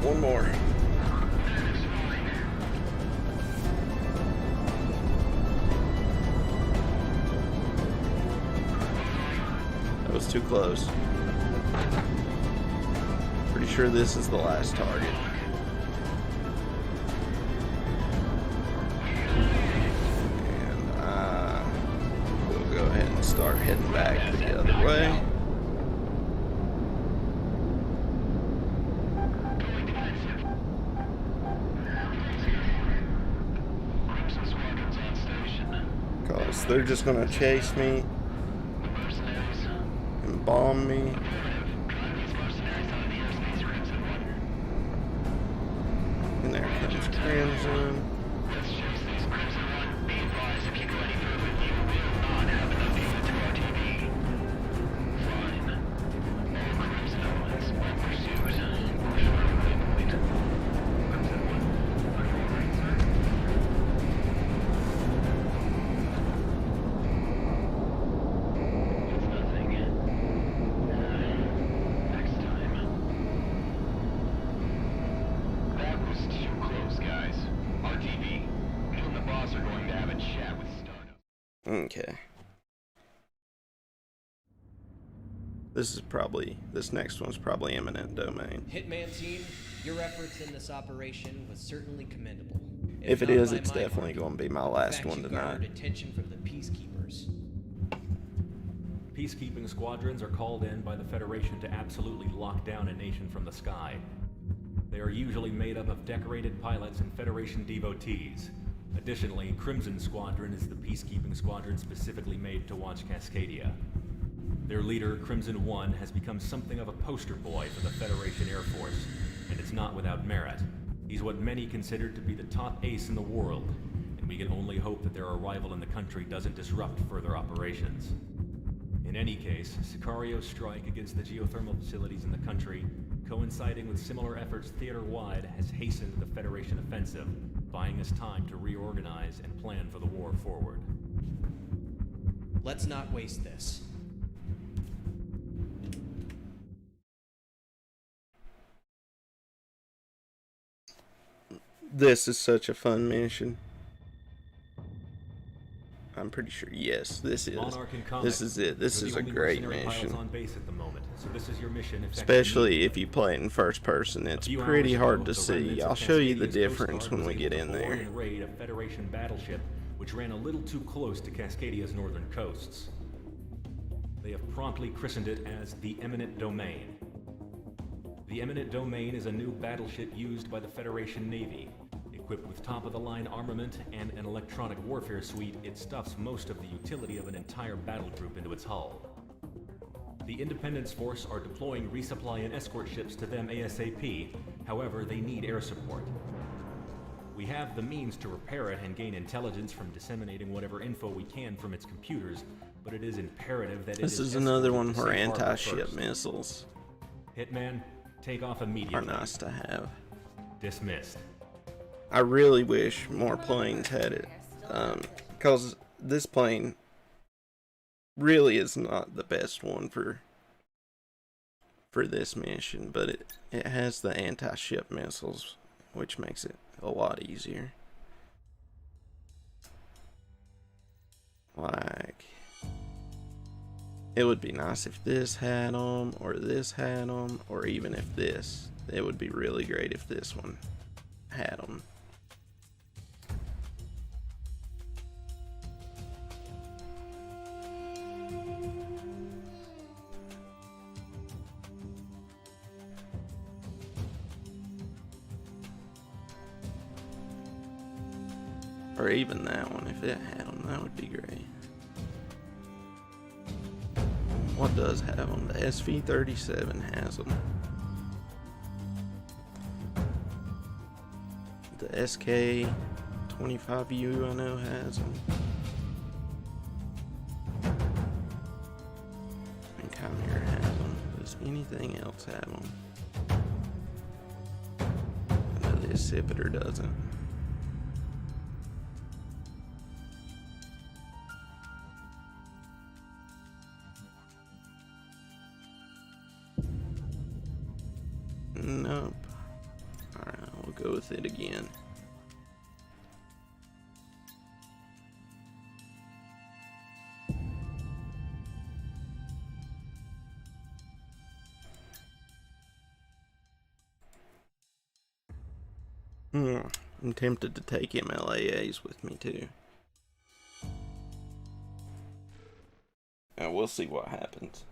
One more. That was too close. Pretty sure this is the last target. And I will go ahead and start heading back the other way. Because they're just going to chase me and bomb me. And there comes Crimson. Okay. This next one's probably eminent domain. Hitman team, your efforts in this operation was certainly commendable. If it not is, by it's my definitely part, going to be my the last fact one you tonight. garnered attention from the peacekeepers. Peacekeeping squadrons are called in by the Federation to absolutely lock down a nation from the sky. They are usually made up of decorated pilots and Federation devotees. Additionally, Crimson Squadron is the peacekeeping squadron specifically made to watch Cascadia. Their leader, Crimson One, has become something of a poster boy for the Federation Air Force, and it's not without merit. He's what many consider to be the top ace in the world, and we can only hope that their arrival in the country doesn't disrupt further operations. In any case, Sicario's strike against the geothermal facilities in the country, coinciding with similar efforts theater-wide, has hastened the Federation offensive, buying us time to reorganize and plan for the war forward. Let's not waste this. This is such a fun mission. I'm pretty sure, yes, this is. This is it. This is a great mission. On base at the moment, so this is your mission. Especially if you play it in first person, it's pretty hard to see. I'll show you the difference when we get in there. Raid a Federation battleship which ran a little too close to Cascadia's northern coasts. They have promptly christened it as the Eminent Domain. The Eminent Domain is a new battleship used by the Federation Navy. Equipped with top-of-the-line armament and an electronic warfare suite, it stuffs most of the utility of an entire battle group into its hull. The Independence Force are deploying resupply and escort ships to them ASAP, however, they need air support. We have the means to repair it and gain intelligence from disseminating whatever info we can from its computers, but it is imperative that this is another one where anti-ship missiles Hitman, take off immediately. are nice to have. Dismissed. I really wish more planes had it, because this plane really is not the best one for this mission, but it has the anti-ship missiles, which makes it a lot easier. Like, it would be nice if this had them, or this had them, or even if this. It would be really great if this one had them. Or even that one, if it had them, that would be great. What does have them? The SV-37 has them. The SK-25U I know has them. And Chimera has them. Does anything else have them? I know the Accipiter doesn't. Nope. Alright, we'll go with it again. I'm tempted to take MLAAs with me too. And we'll see what happens.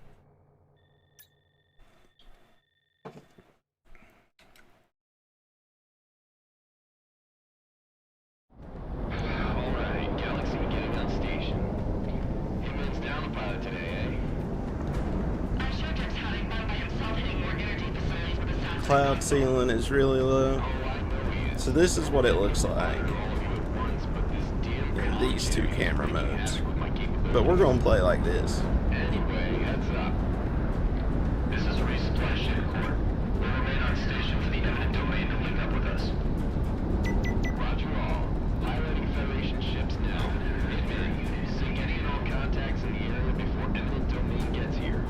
Cloud ceiling is really low. So this is what it looks like in these two camera modes. But we're going to play like this. Anyway, heads up. This is a resupply ship. We'll remain on station for the eminent domain to link up with us. Roger all. Highlighting Federation ships now. Hitman, sync any and all contacts in the area before eminent domain gets here.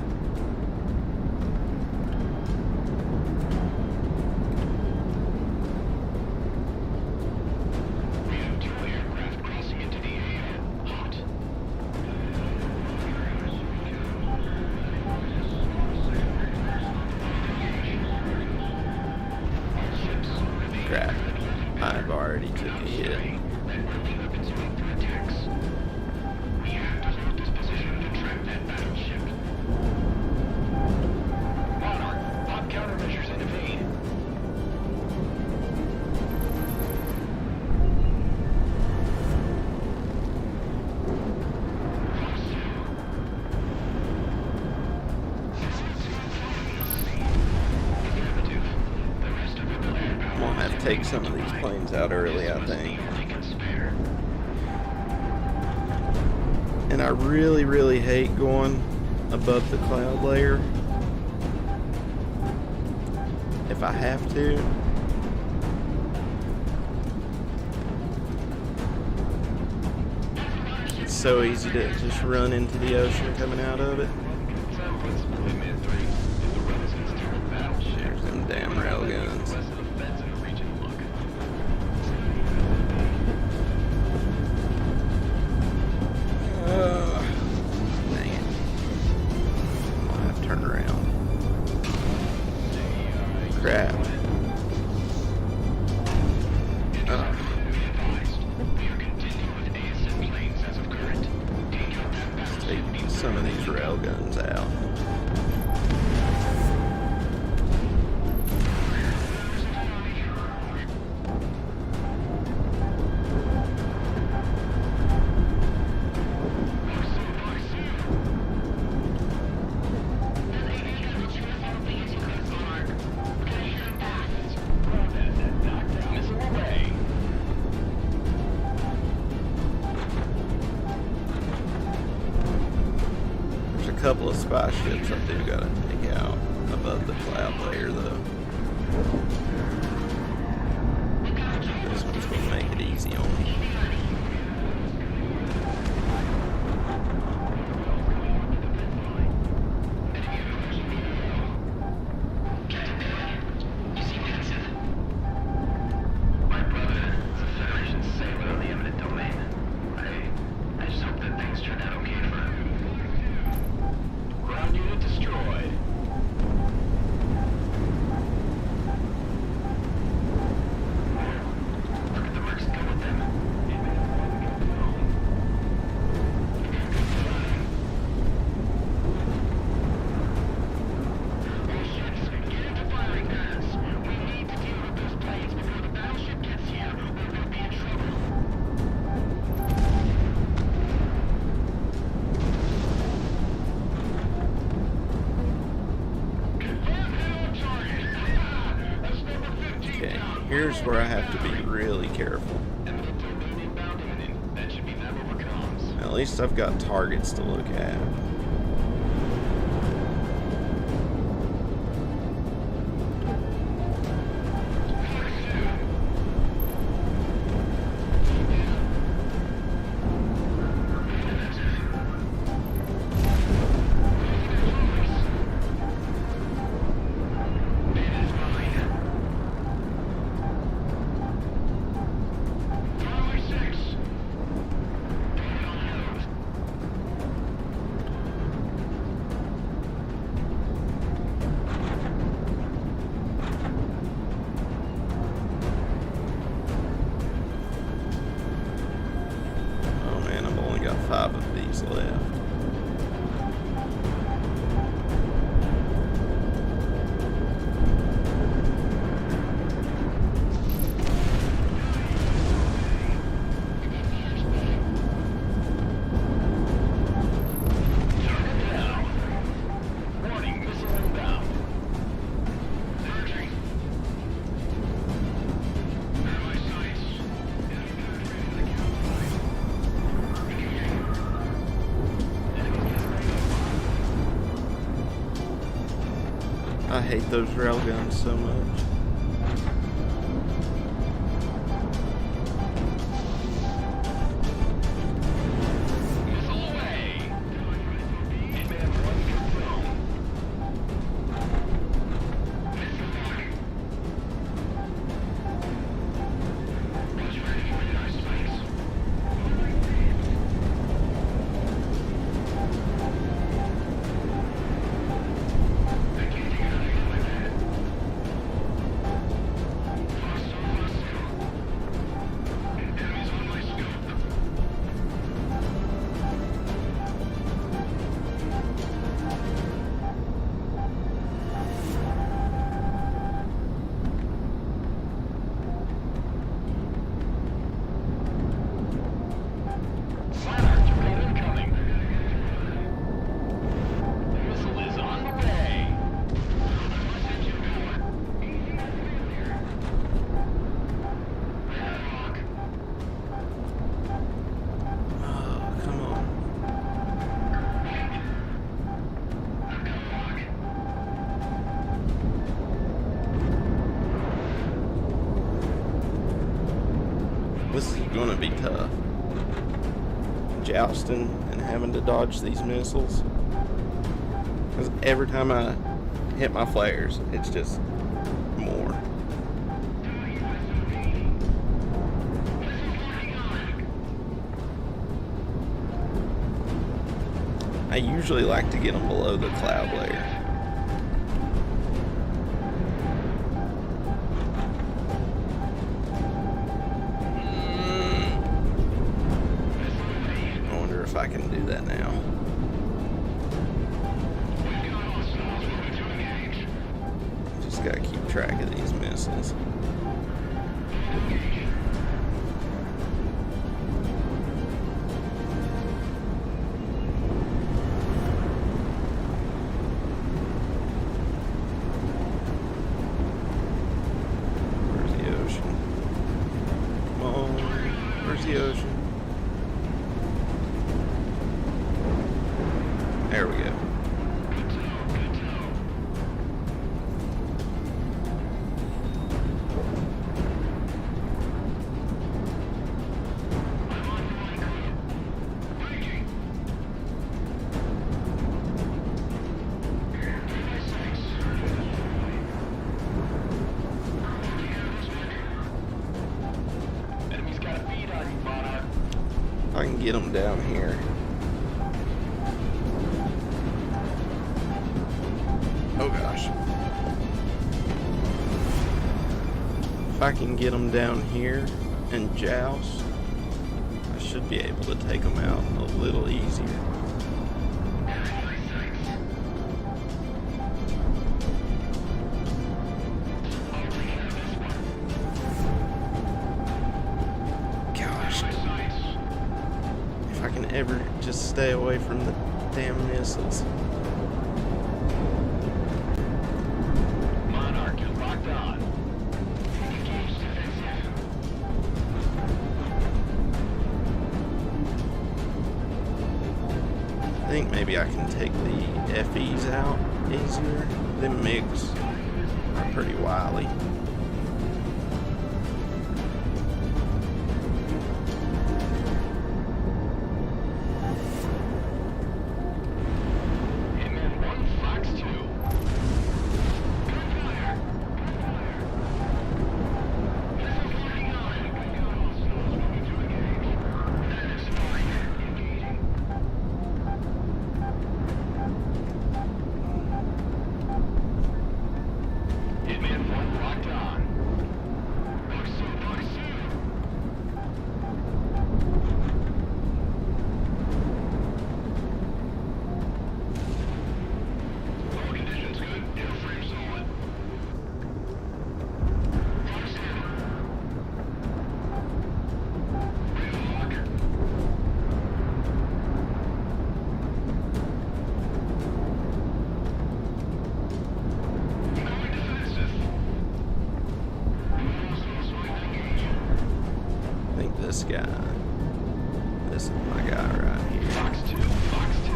Crap. I've already took a hit. take some of these planes out early, I think. And I really, really hate going above the cloud layer. If I have to. It's so easy to just run into the ocean coming out of it. There's them damn railguns. Dang it. I'll have to turn around. Crap. Take some of these railguns out. Couple of spy ships I do gotta take out above the cloud layer though. This one's gonna make it easy on me. My brother is a Federation sailor on the eminent domain. I just hope that things turn out okay for him. Ground unit destroyed. Look at the mercs go with them. All ships, get into firing pads. We need to deal with those planes before the battleship gets here, or we'll be in trouble. Okay, here's where I have to be really careful. That should be them over comms. At least I've got targets to look at. Oh man, I've only got 5 of these left. Warning, missile inbound. I hate those railguns so much. Missile away. Hitman 1 confirmed. Watch for any radar spikes. I can't take another hit like that. This is gonna be tough. Jousting and having to dodge these missiles. Because every time I hit my flares, it's just more. I usually like to get them below the cloud layer. I wonder if I can do that now. Just gotta keep track of these missiles. The ocean. There we go. I can get them down here. Oh gosh. If I can get them down here and joust, I should be able to take them out a little easier. If I can ever just stay away from the damn missiles. Monarch is locked on. I think maybe I can take the FEs out easier. Them MiGs are pretty wily. This guy. This is my guy right here. Fox 2, Fox 2.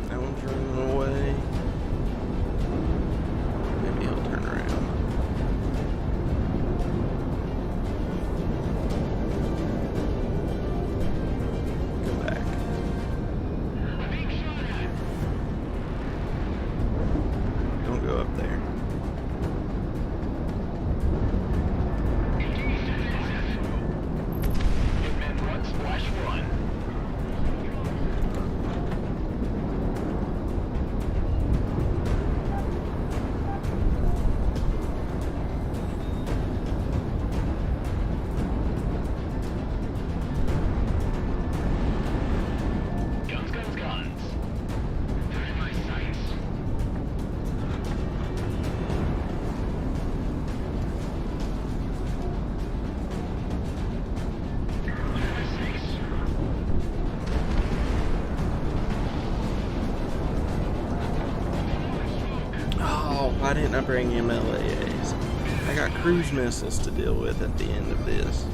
That one's running away. Maybe he'll turn around. Go back. Don't go up there. Wingman 1, Splash 1. Guns, guns, guns. They're in my sights. Oh, why didn't I bring MLAAs? I got cruise missiles to deal with at the end of this.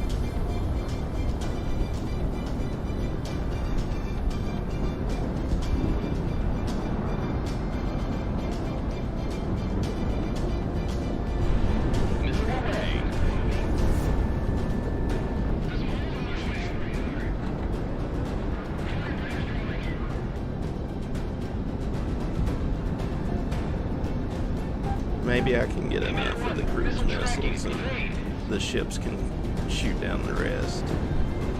maybe I can get enough of the cruise missiles and the ships can shoot down the rest.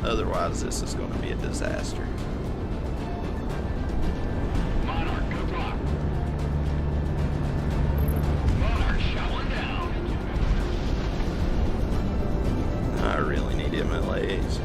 Otherwise, this is going to be a disaster. Monarch, good luck. Monarch, shot one down. I really need MLAs.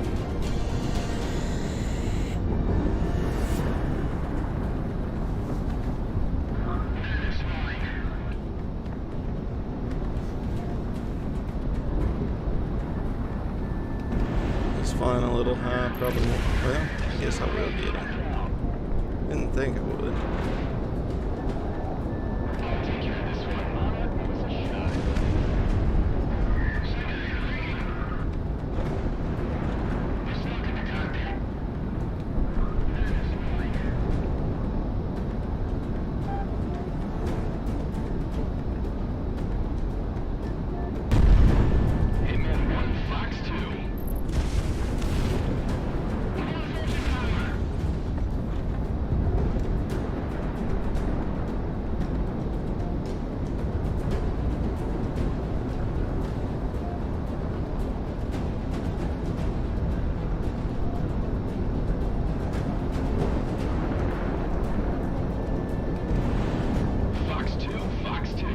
He's flying a little high, probably. Well, I guess I will get him. Didn't think I would. I'll take care of this one, Monarch. It was a shot. There's luck in the cockpit. Hitman 1, Fox 2. Fox 2, Fox 2.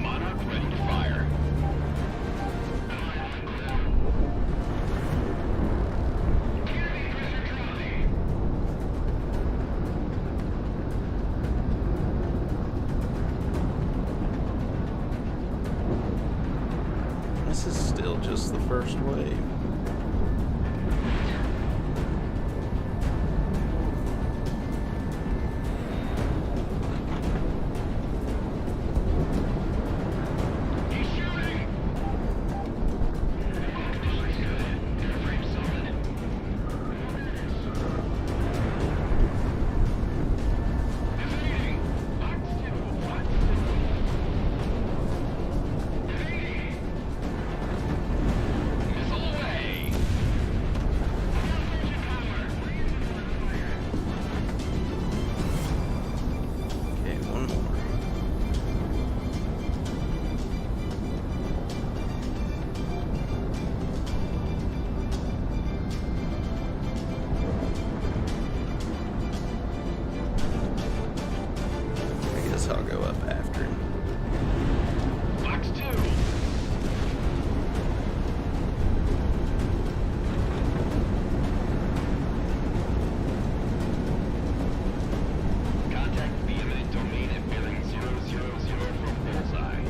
Monarch ready to fire. This is still just the first wave. He's shooting! Airframe solid. Evading! Fox 2, Fox 2. Evading! Missile away! Engine power! Okay, one more. I guess I'll go up after him. Fox 2! Contact the imminent domain at bearing 000 from Bullseye.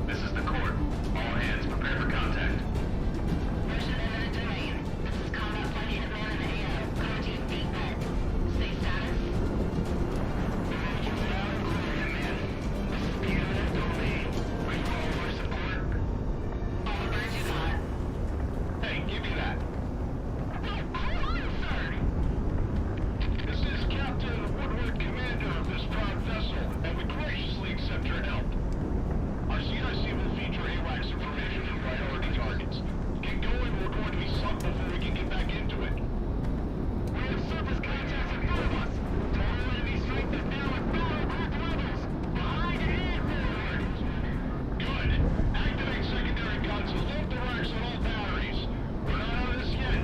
This is the court. All hands prepare for contact. Mission imminent domain. This is Combat Flight Hitman and AO. Coming to you deep bed. Stay status. Engines down and clear, Hitman. This is the imminent domain. Ready for all our support? All the birds you've got. Hey, give me that. Hold on, sir. This is Captain Woodward, commander of this proud vessel, and we graciously accept your help. Our CIC will feature AWACS information and priority targets. Get going, we're going to be sunk before we can get back into it. We have surface contacts in front of us. Total enemy strength is now at battle group levels. Behind and forward. Good. Activate secondary guns and load the racks on all batteries. We're not out of this yet.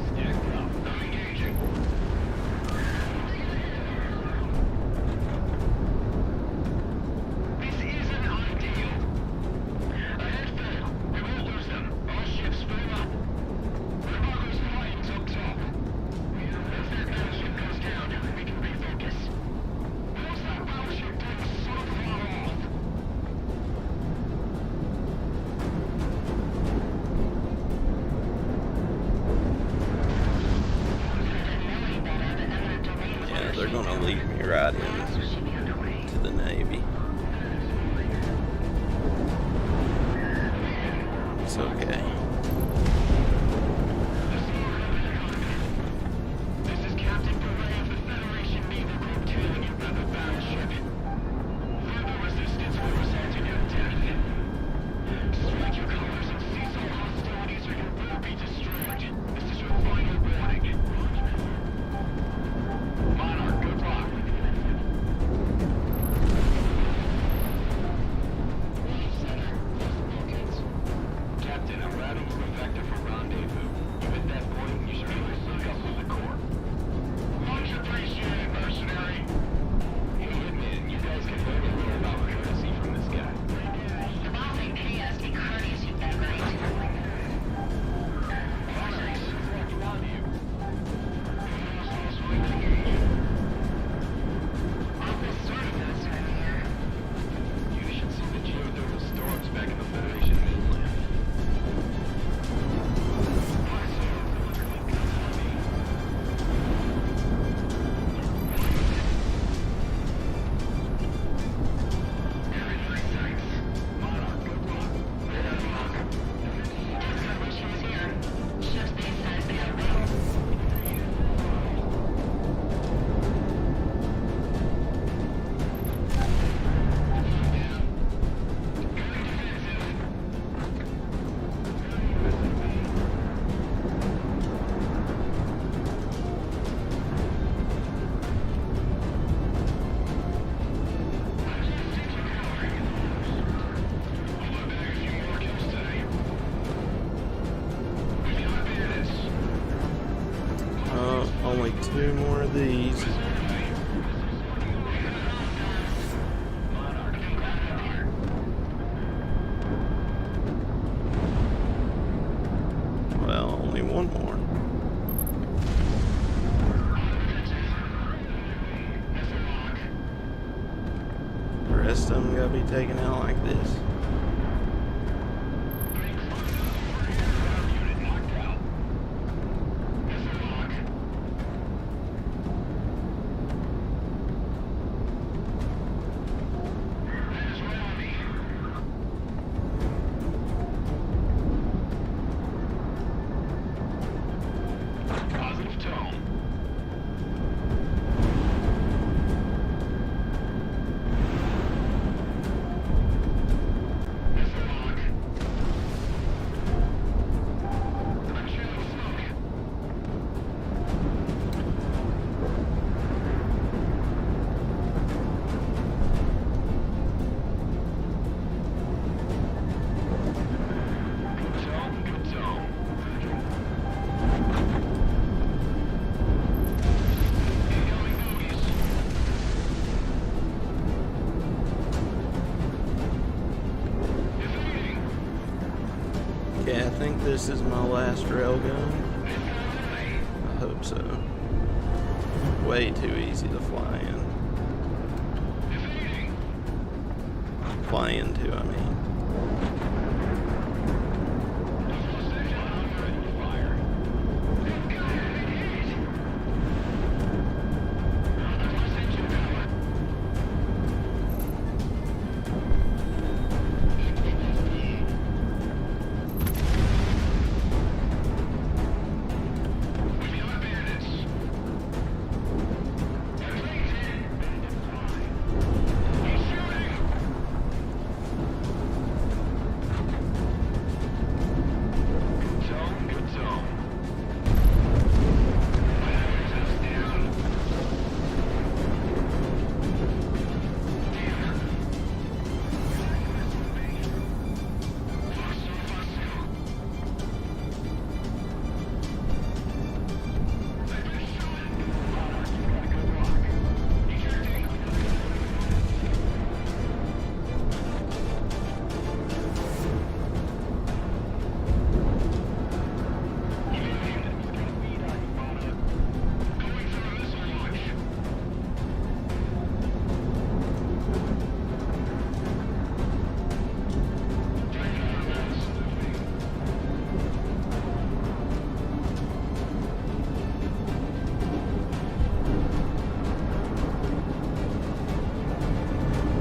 Stack up. I'm engaging. This isn't ideal. Ahead full. We won't lose them. All ships spin up. Rebecca's flying's up top. Once that battleship goes down, we can refocus. Once that battleship takes son of a off. Yeah, they're gonna lead me right in to the Navy. It's okay. This is Captain Beret of the Federation Naval Group 2 and your brother battleship. Further resistance 2 more of these. Well, only one more. The rest of them gotta be taken out like this. Positive tone. Good tone. Incoming boogies. Defeating. Okay, I think this is my last railgun. I hope so. Way too easy to fly in. Defeating. Fly into, I mean. Ready to fire. Good tone. Down.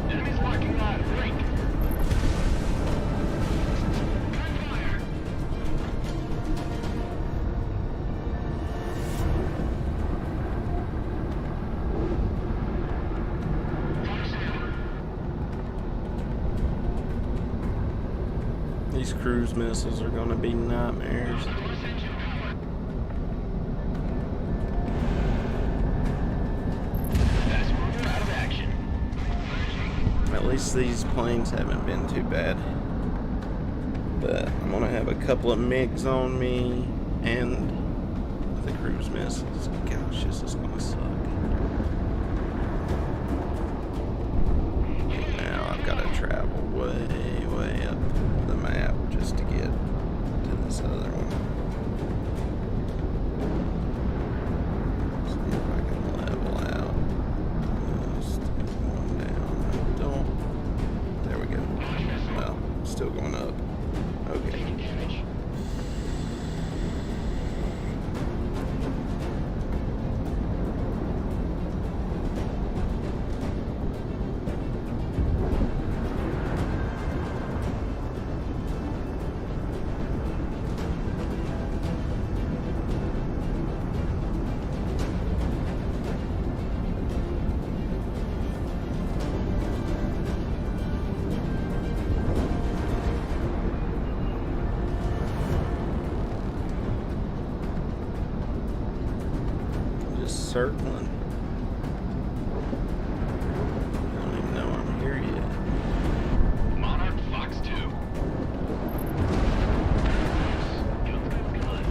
Enemies locking on. Break. Gunfire. These cruise missiles are gonna be nightmares. Fast mover out of action. At least these planes haven't been too bad. But I'm gonna have a couple of MiGs on me and the cruise missiles. Gosh, this is gonna suck. Now I've gotta travel way, way up the map just to get to this other one. See if I can level out. Just going down. Don't. There we go. Well, still going up. Okay. Just circling. I don't even know I'm here yet. Monarch Fox 2. Guns.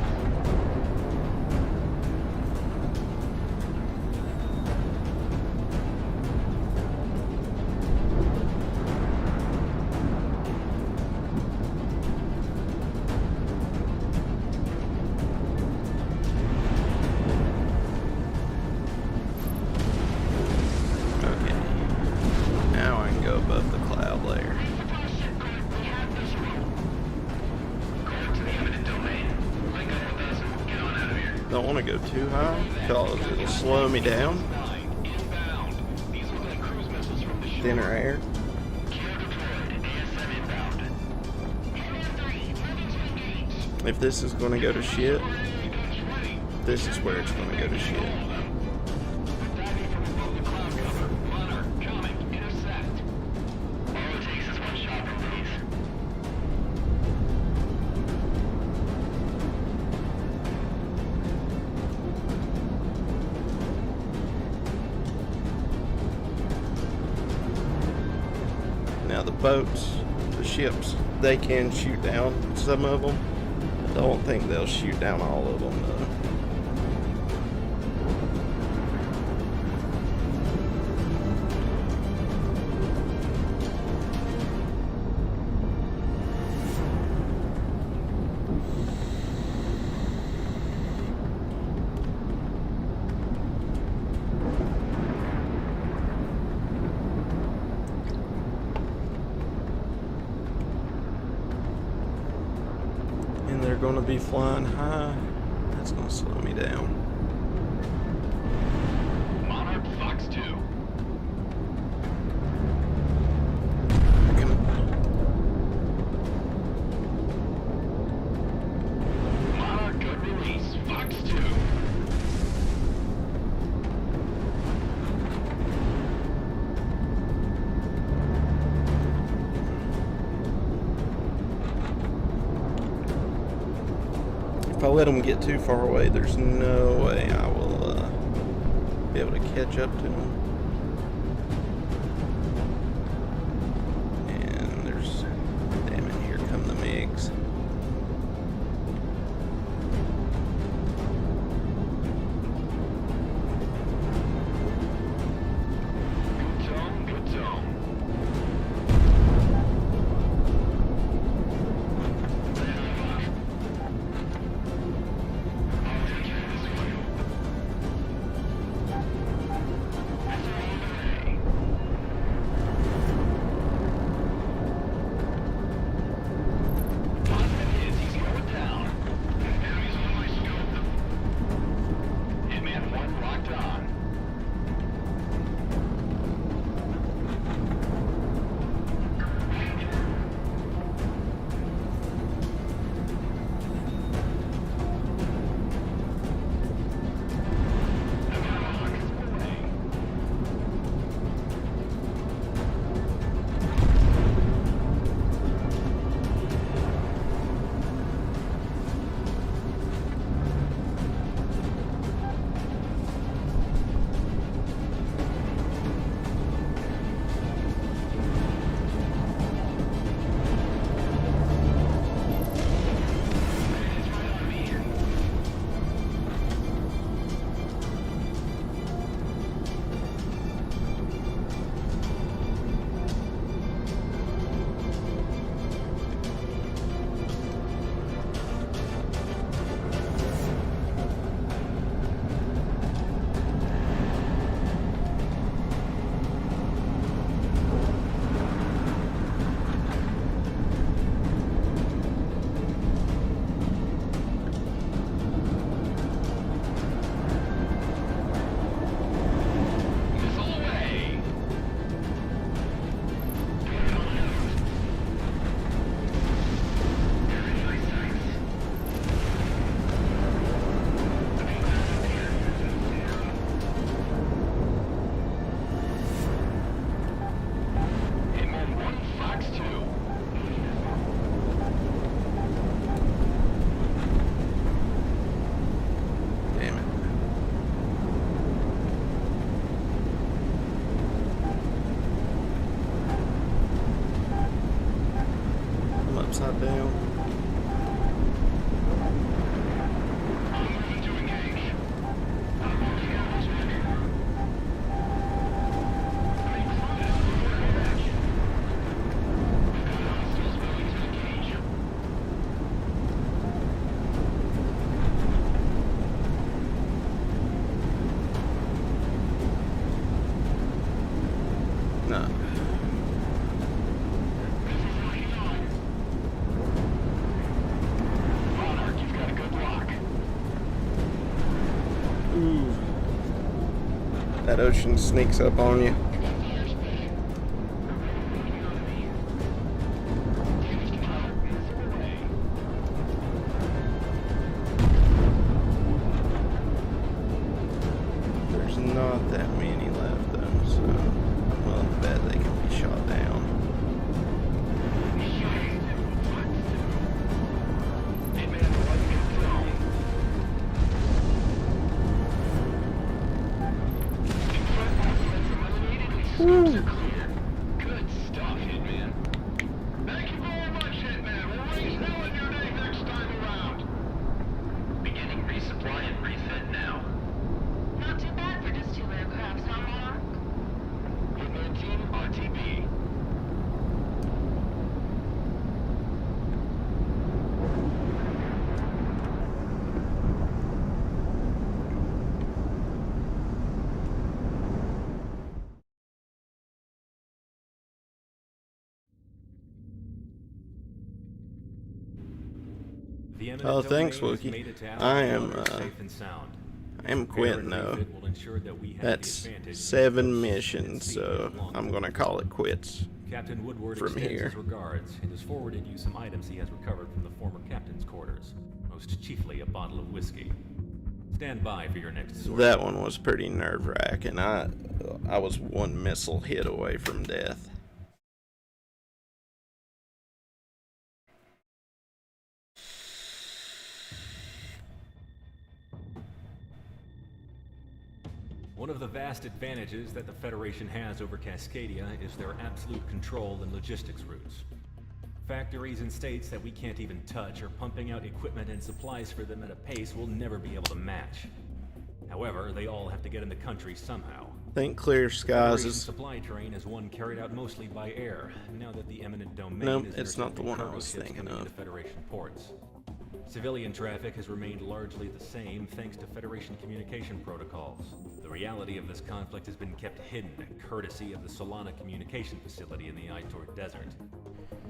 too high because it'll slow me down. Inbound. These look like cruise missiles from the shore. Thinner air. Care deployed. ASM inbound. If this is going to go to shit, this is where it's going to go to shit. Diving from above the cloud cover. Runner, coming. Intercept. All it takes is one shot from these. Now the boats, the ships, they can shoot down some of them. I don't think they'll shoot down all of them though. And they're going to be flying high. That's going to slow me down. Monarch Fox 2. Monarch good release. Fox 2. If I let them get too far away, there's no way I will be able to catch up to them. And there's, damn it, here come the MiGs. Good tone, good tone. I'll take care of this for you. Positive hits, he's going down. Enemies on my scope. Hitman 1 locked on. Missile away. Hitman 1 Fox 2. Damn it. I'm upside down. I'm moving to engage. Hostiles moving to engage. No. Monarch, you've got a good lock. that ocean sneaks up on you. There's not that many left though, so I'm willing to bet they can be shot down. Good stuff, Hitman. Thank you very much, Hitman. We'll raise hell in your name next time around. Beginning resupply and refit now. Not too bad for just 2 aircrafts, huh, Mark? Hitman team, RTB. The eminent Oh, thanks, domain has Wookie. made it to I our am, waters safe and sound. I am quitting though. Refit will ensure that we have That's the advantage 7 in missions, speed so and longer. I'm gonna call it quits. Captain Woodward from extends here. his regards and has forwarded you some items he has recovered from the former captain's quarters, most chiefly a bottle of whiskey. Stand by for your next sortie. That one was pretty nerve-wracking. I was one missile hit away from death. One of the vast advantages that the Federation has over Cascadia is their absolute control in logistics routes. Factories and states that we can't even touch are pumping out equipment and supplies for them at a pace we'll never be able to match. However, they all have to get in the country somehow. Think Clear Skies Federation is... supply train is one carried out mostly by air, now that the eminent domain Nope, is it's not the one I cargo was ships thinking coming of. into Federation ports. Civilian traffic has remained largely the same thanks to Federation communication protocols. The reality of this conflict has been kept hidden, courtesy of the Solana communication facility in the Aitor Desert.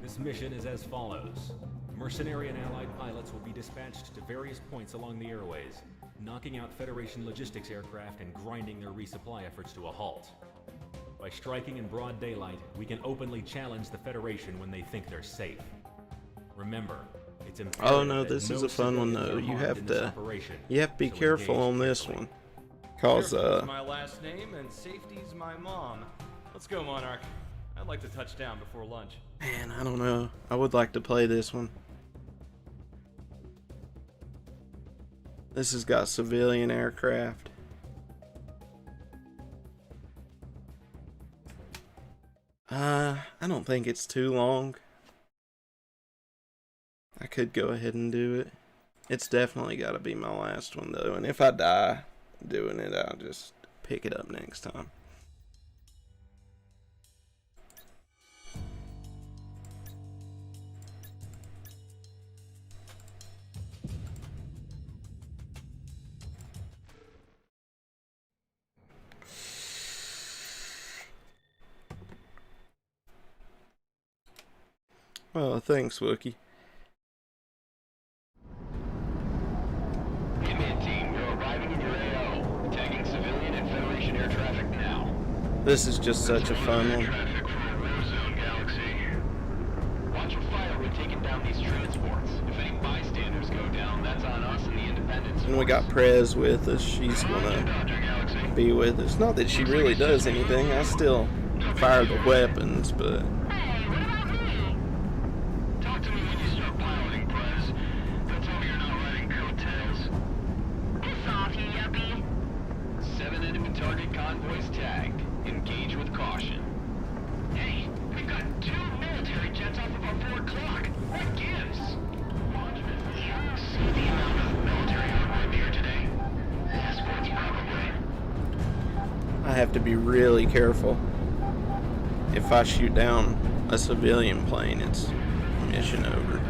This mission is as follows. Mercenary and allied pilots will be dispatched to various points along the airways, knocking out Federation logistics aircraft and grinding their resupply efforts to a halt. By striking in broad daylight, we can openly challenge the Federation when they think they're safe. Remember, it's imperative Oh no, that this is no a fun one civilians though. are You harmed have in this to operation, be so careful engage on this carefully. one. Cause Careful is my last name, and safety's my mom. Let's go, Monarch. I'd like to touch down before lunch. man, I don't know. I would like to play this one. This has got civilian aircraft. I don't think it's too long. I could go ahead and do it. It's definitely got to be my last one though, and if I die doing it, I'll just pick it up next time. Well, thanks, Wookie. Hitman team, you're arriving in your AO. Tagging civilian and Federation air traffic now. This is just such a fun one. Traffic for a war zone, Galaxy. Watch your fire when taking down these transports. If any bystanders go down, that's on us and the Independence. And we got Prez with us. She's gonna Dodger, Galaxy. be with us. Not that she really does anything. I still fire the weapons, but Hey, what about me? Talk to me when you start piloting, Prez. Don't tell me you're not riding coattails. Piss off, you yuppie. 7 enemy target convoys tagged. Engage with caution. Hey, we've got 2 military jets off of our 4 o'clock. What gives? You see the amount of military envoy here today? Escorts, probably. I have to be really careful. If I shoot down a civilian plane, it's mission over.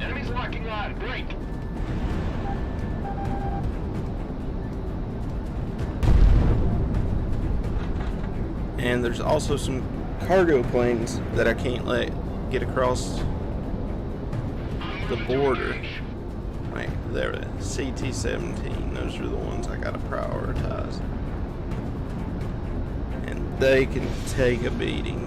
Enemies locking on. Break. And there's also some cargo planes that I can't let get across the border. Like, They're CT-17. Those are the ones I gotta prioritize. And they can take a beating.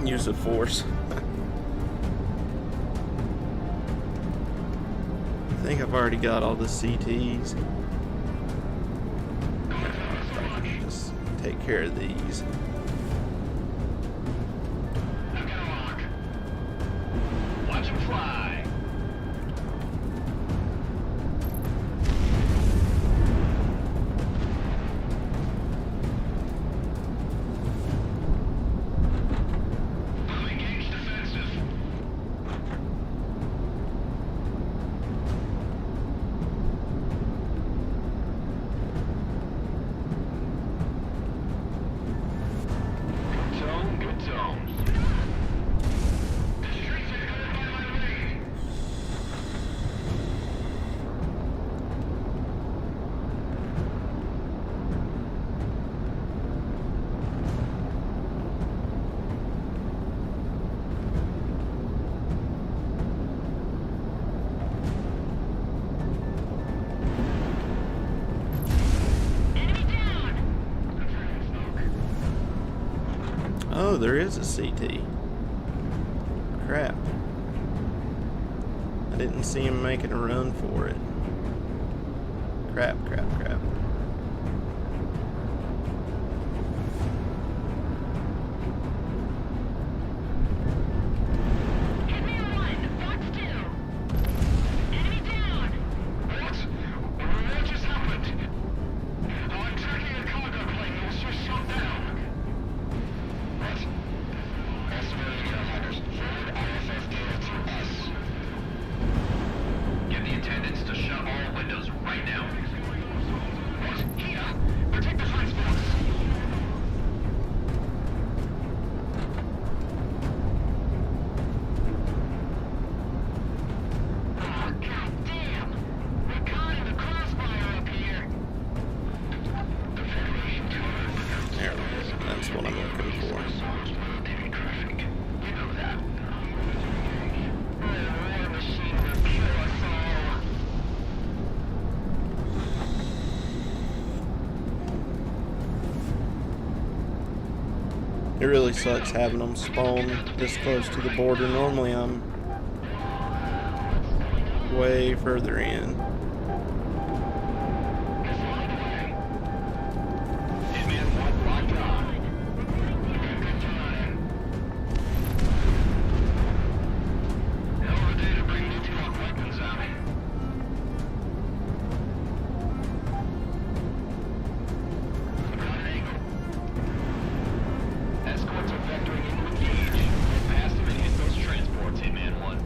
Use of force. I think I've already got all the CTs. Just take care of these. Watch him fly. Engage defensive. Good tone. The streets are covered by my way. Enemy down! Oh, there is a CT. Crap. I didn't see him making a run for it. Crap. Hit me on one! Fox 2! Enemy down! What? What just happened? I'm tracking a cargo plane that was just shot down. What? Estimating commanders, forward ISS data to us. Get the attendants to shut all windows right now. What? Here? Protect the transports. Oh, goddamn! We're caught in a crossfire up here! There it is. That's what I'm looking for. You know that. The war machine will kill us all! It really sucks having them spawn this close to the border. Normally I'm way further in. Hitman 1 locked on. Good time. Hell of a day to bring multi-lock weapons out. Got an angle. Escorts are vectoring into engage. Get past them and hit those transports, Hitman 1.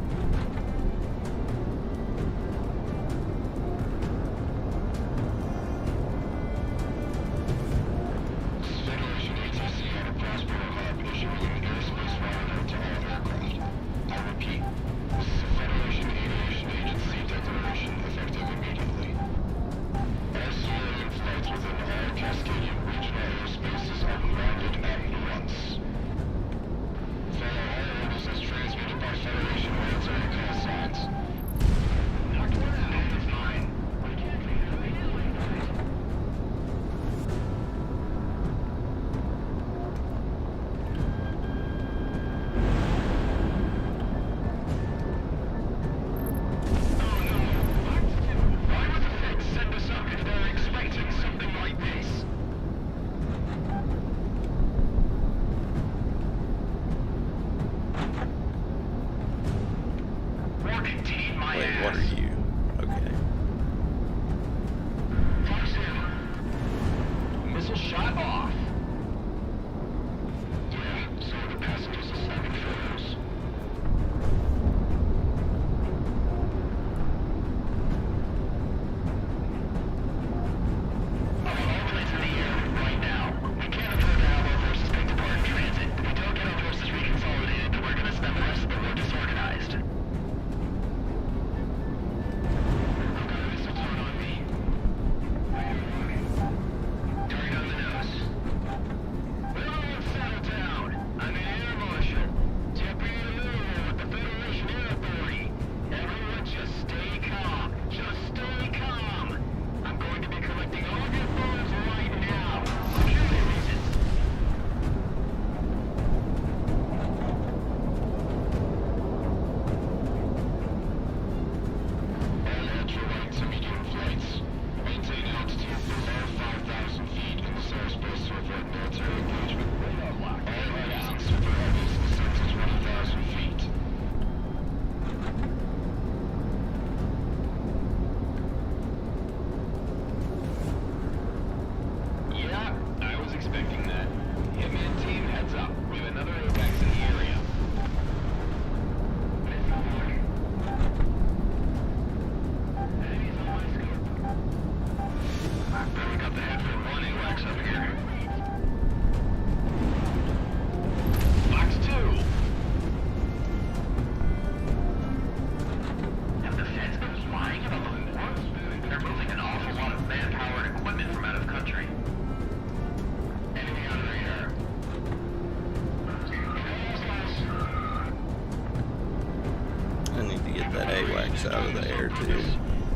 out of the air too.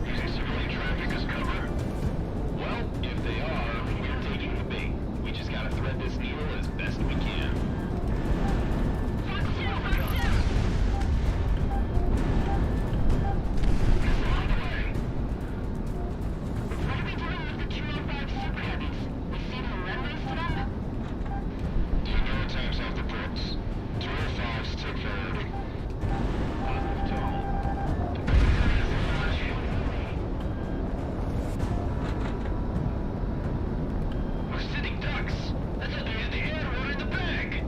Using civilian traffic as cover? Well, if they are, we're taking the bait. We just gotta thread this needle as best we can. What are we doing with the 205 Super Heavies? We saving the runways for them? Tango times out the ports. 205s take priority. Positive tone. We're sitting ducks. That's how they had the air run in the bag.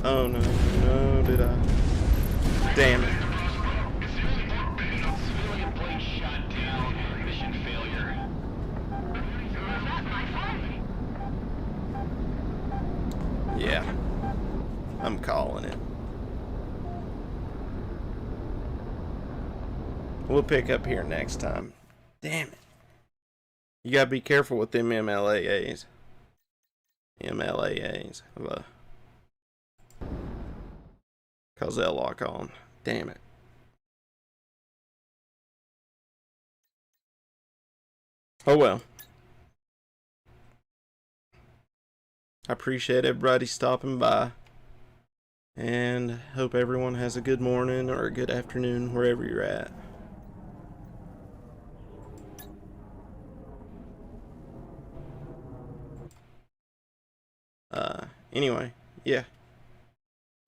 Oh no, no, did I? Damn it. Civilian plane shot down. Mission failure. Was that my fault? Yeah. I'm calling it. We'll pick up here next time. Damn it. You gotta be careful with them MLAAs. MLAAs. Cause they'll lock on. Damn it. Oh well. I appreciate everybody stopping by. And hope everyone has a good morning or a good afternoon wherever you're at. Anyway, yeah.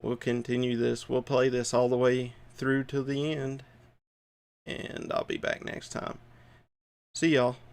We'll continue this. We'll play this all the way through to the end. And I'll be back next time. See y'all.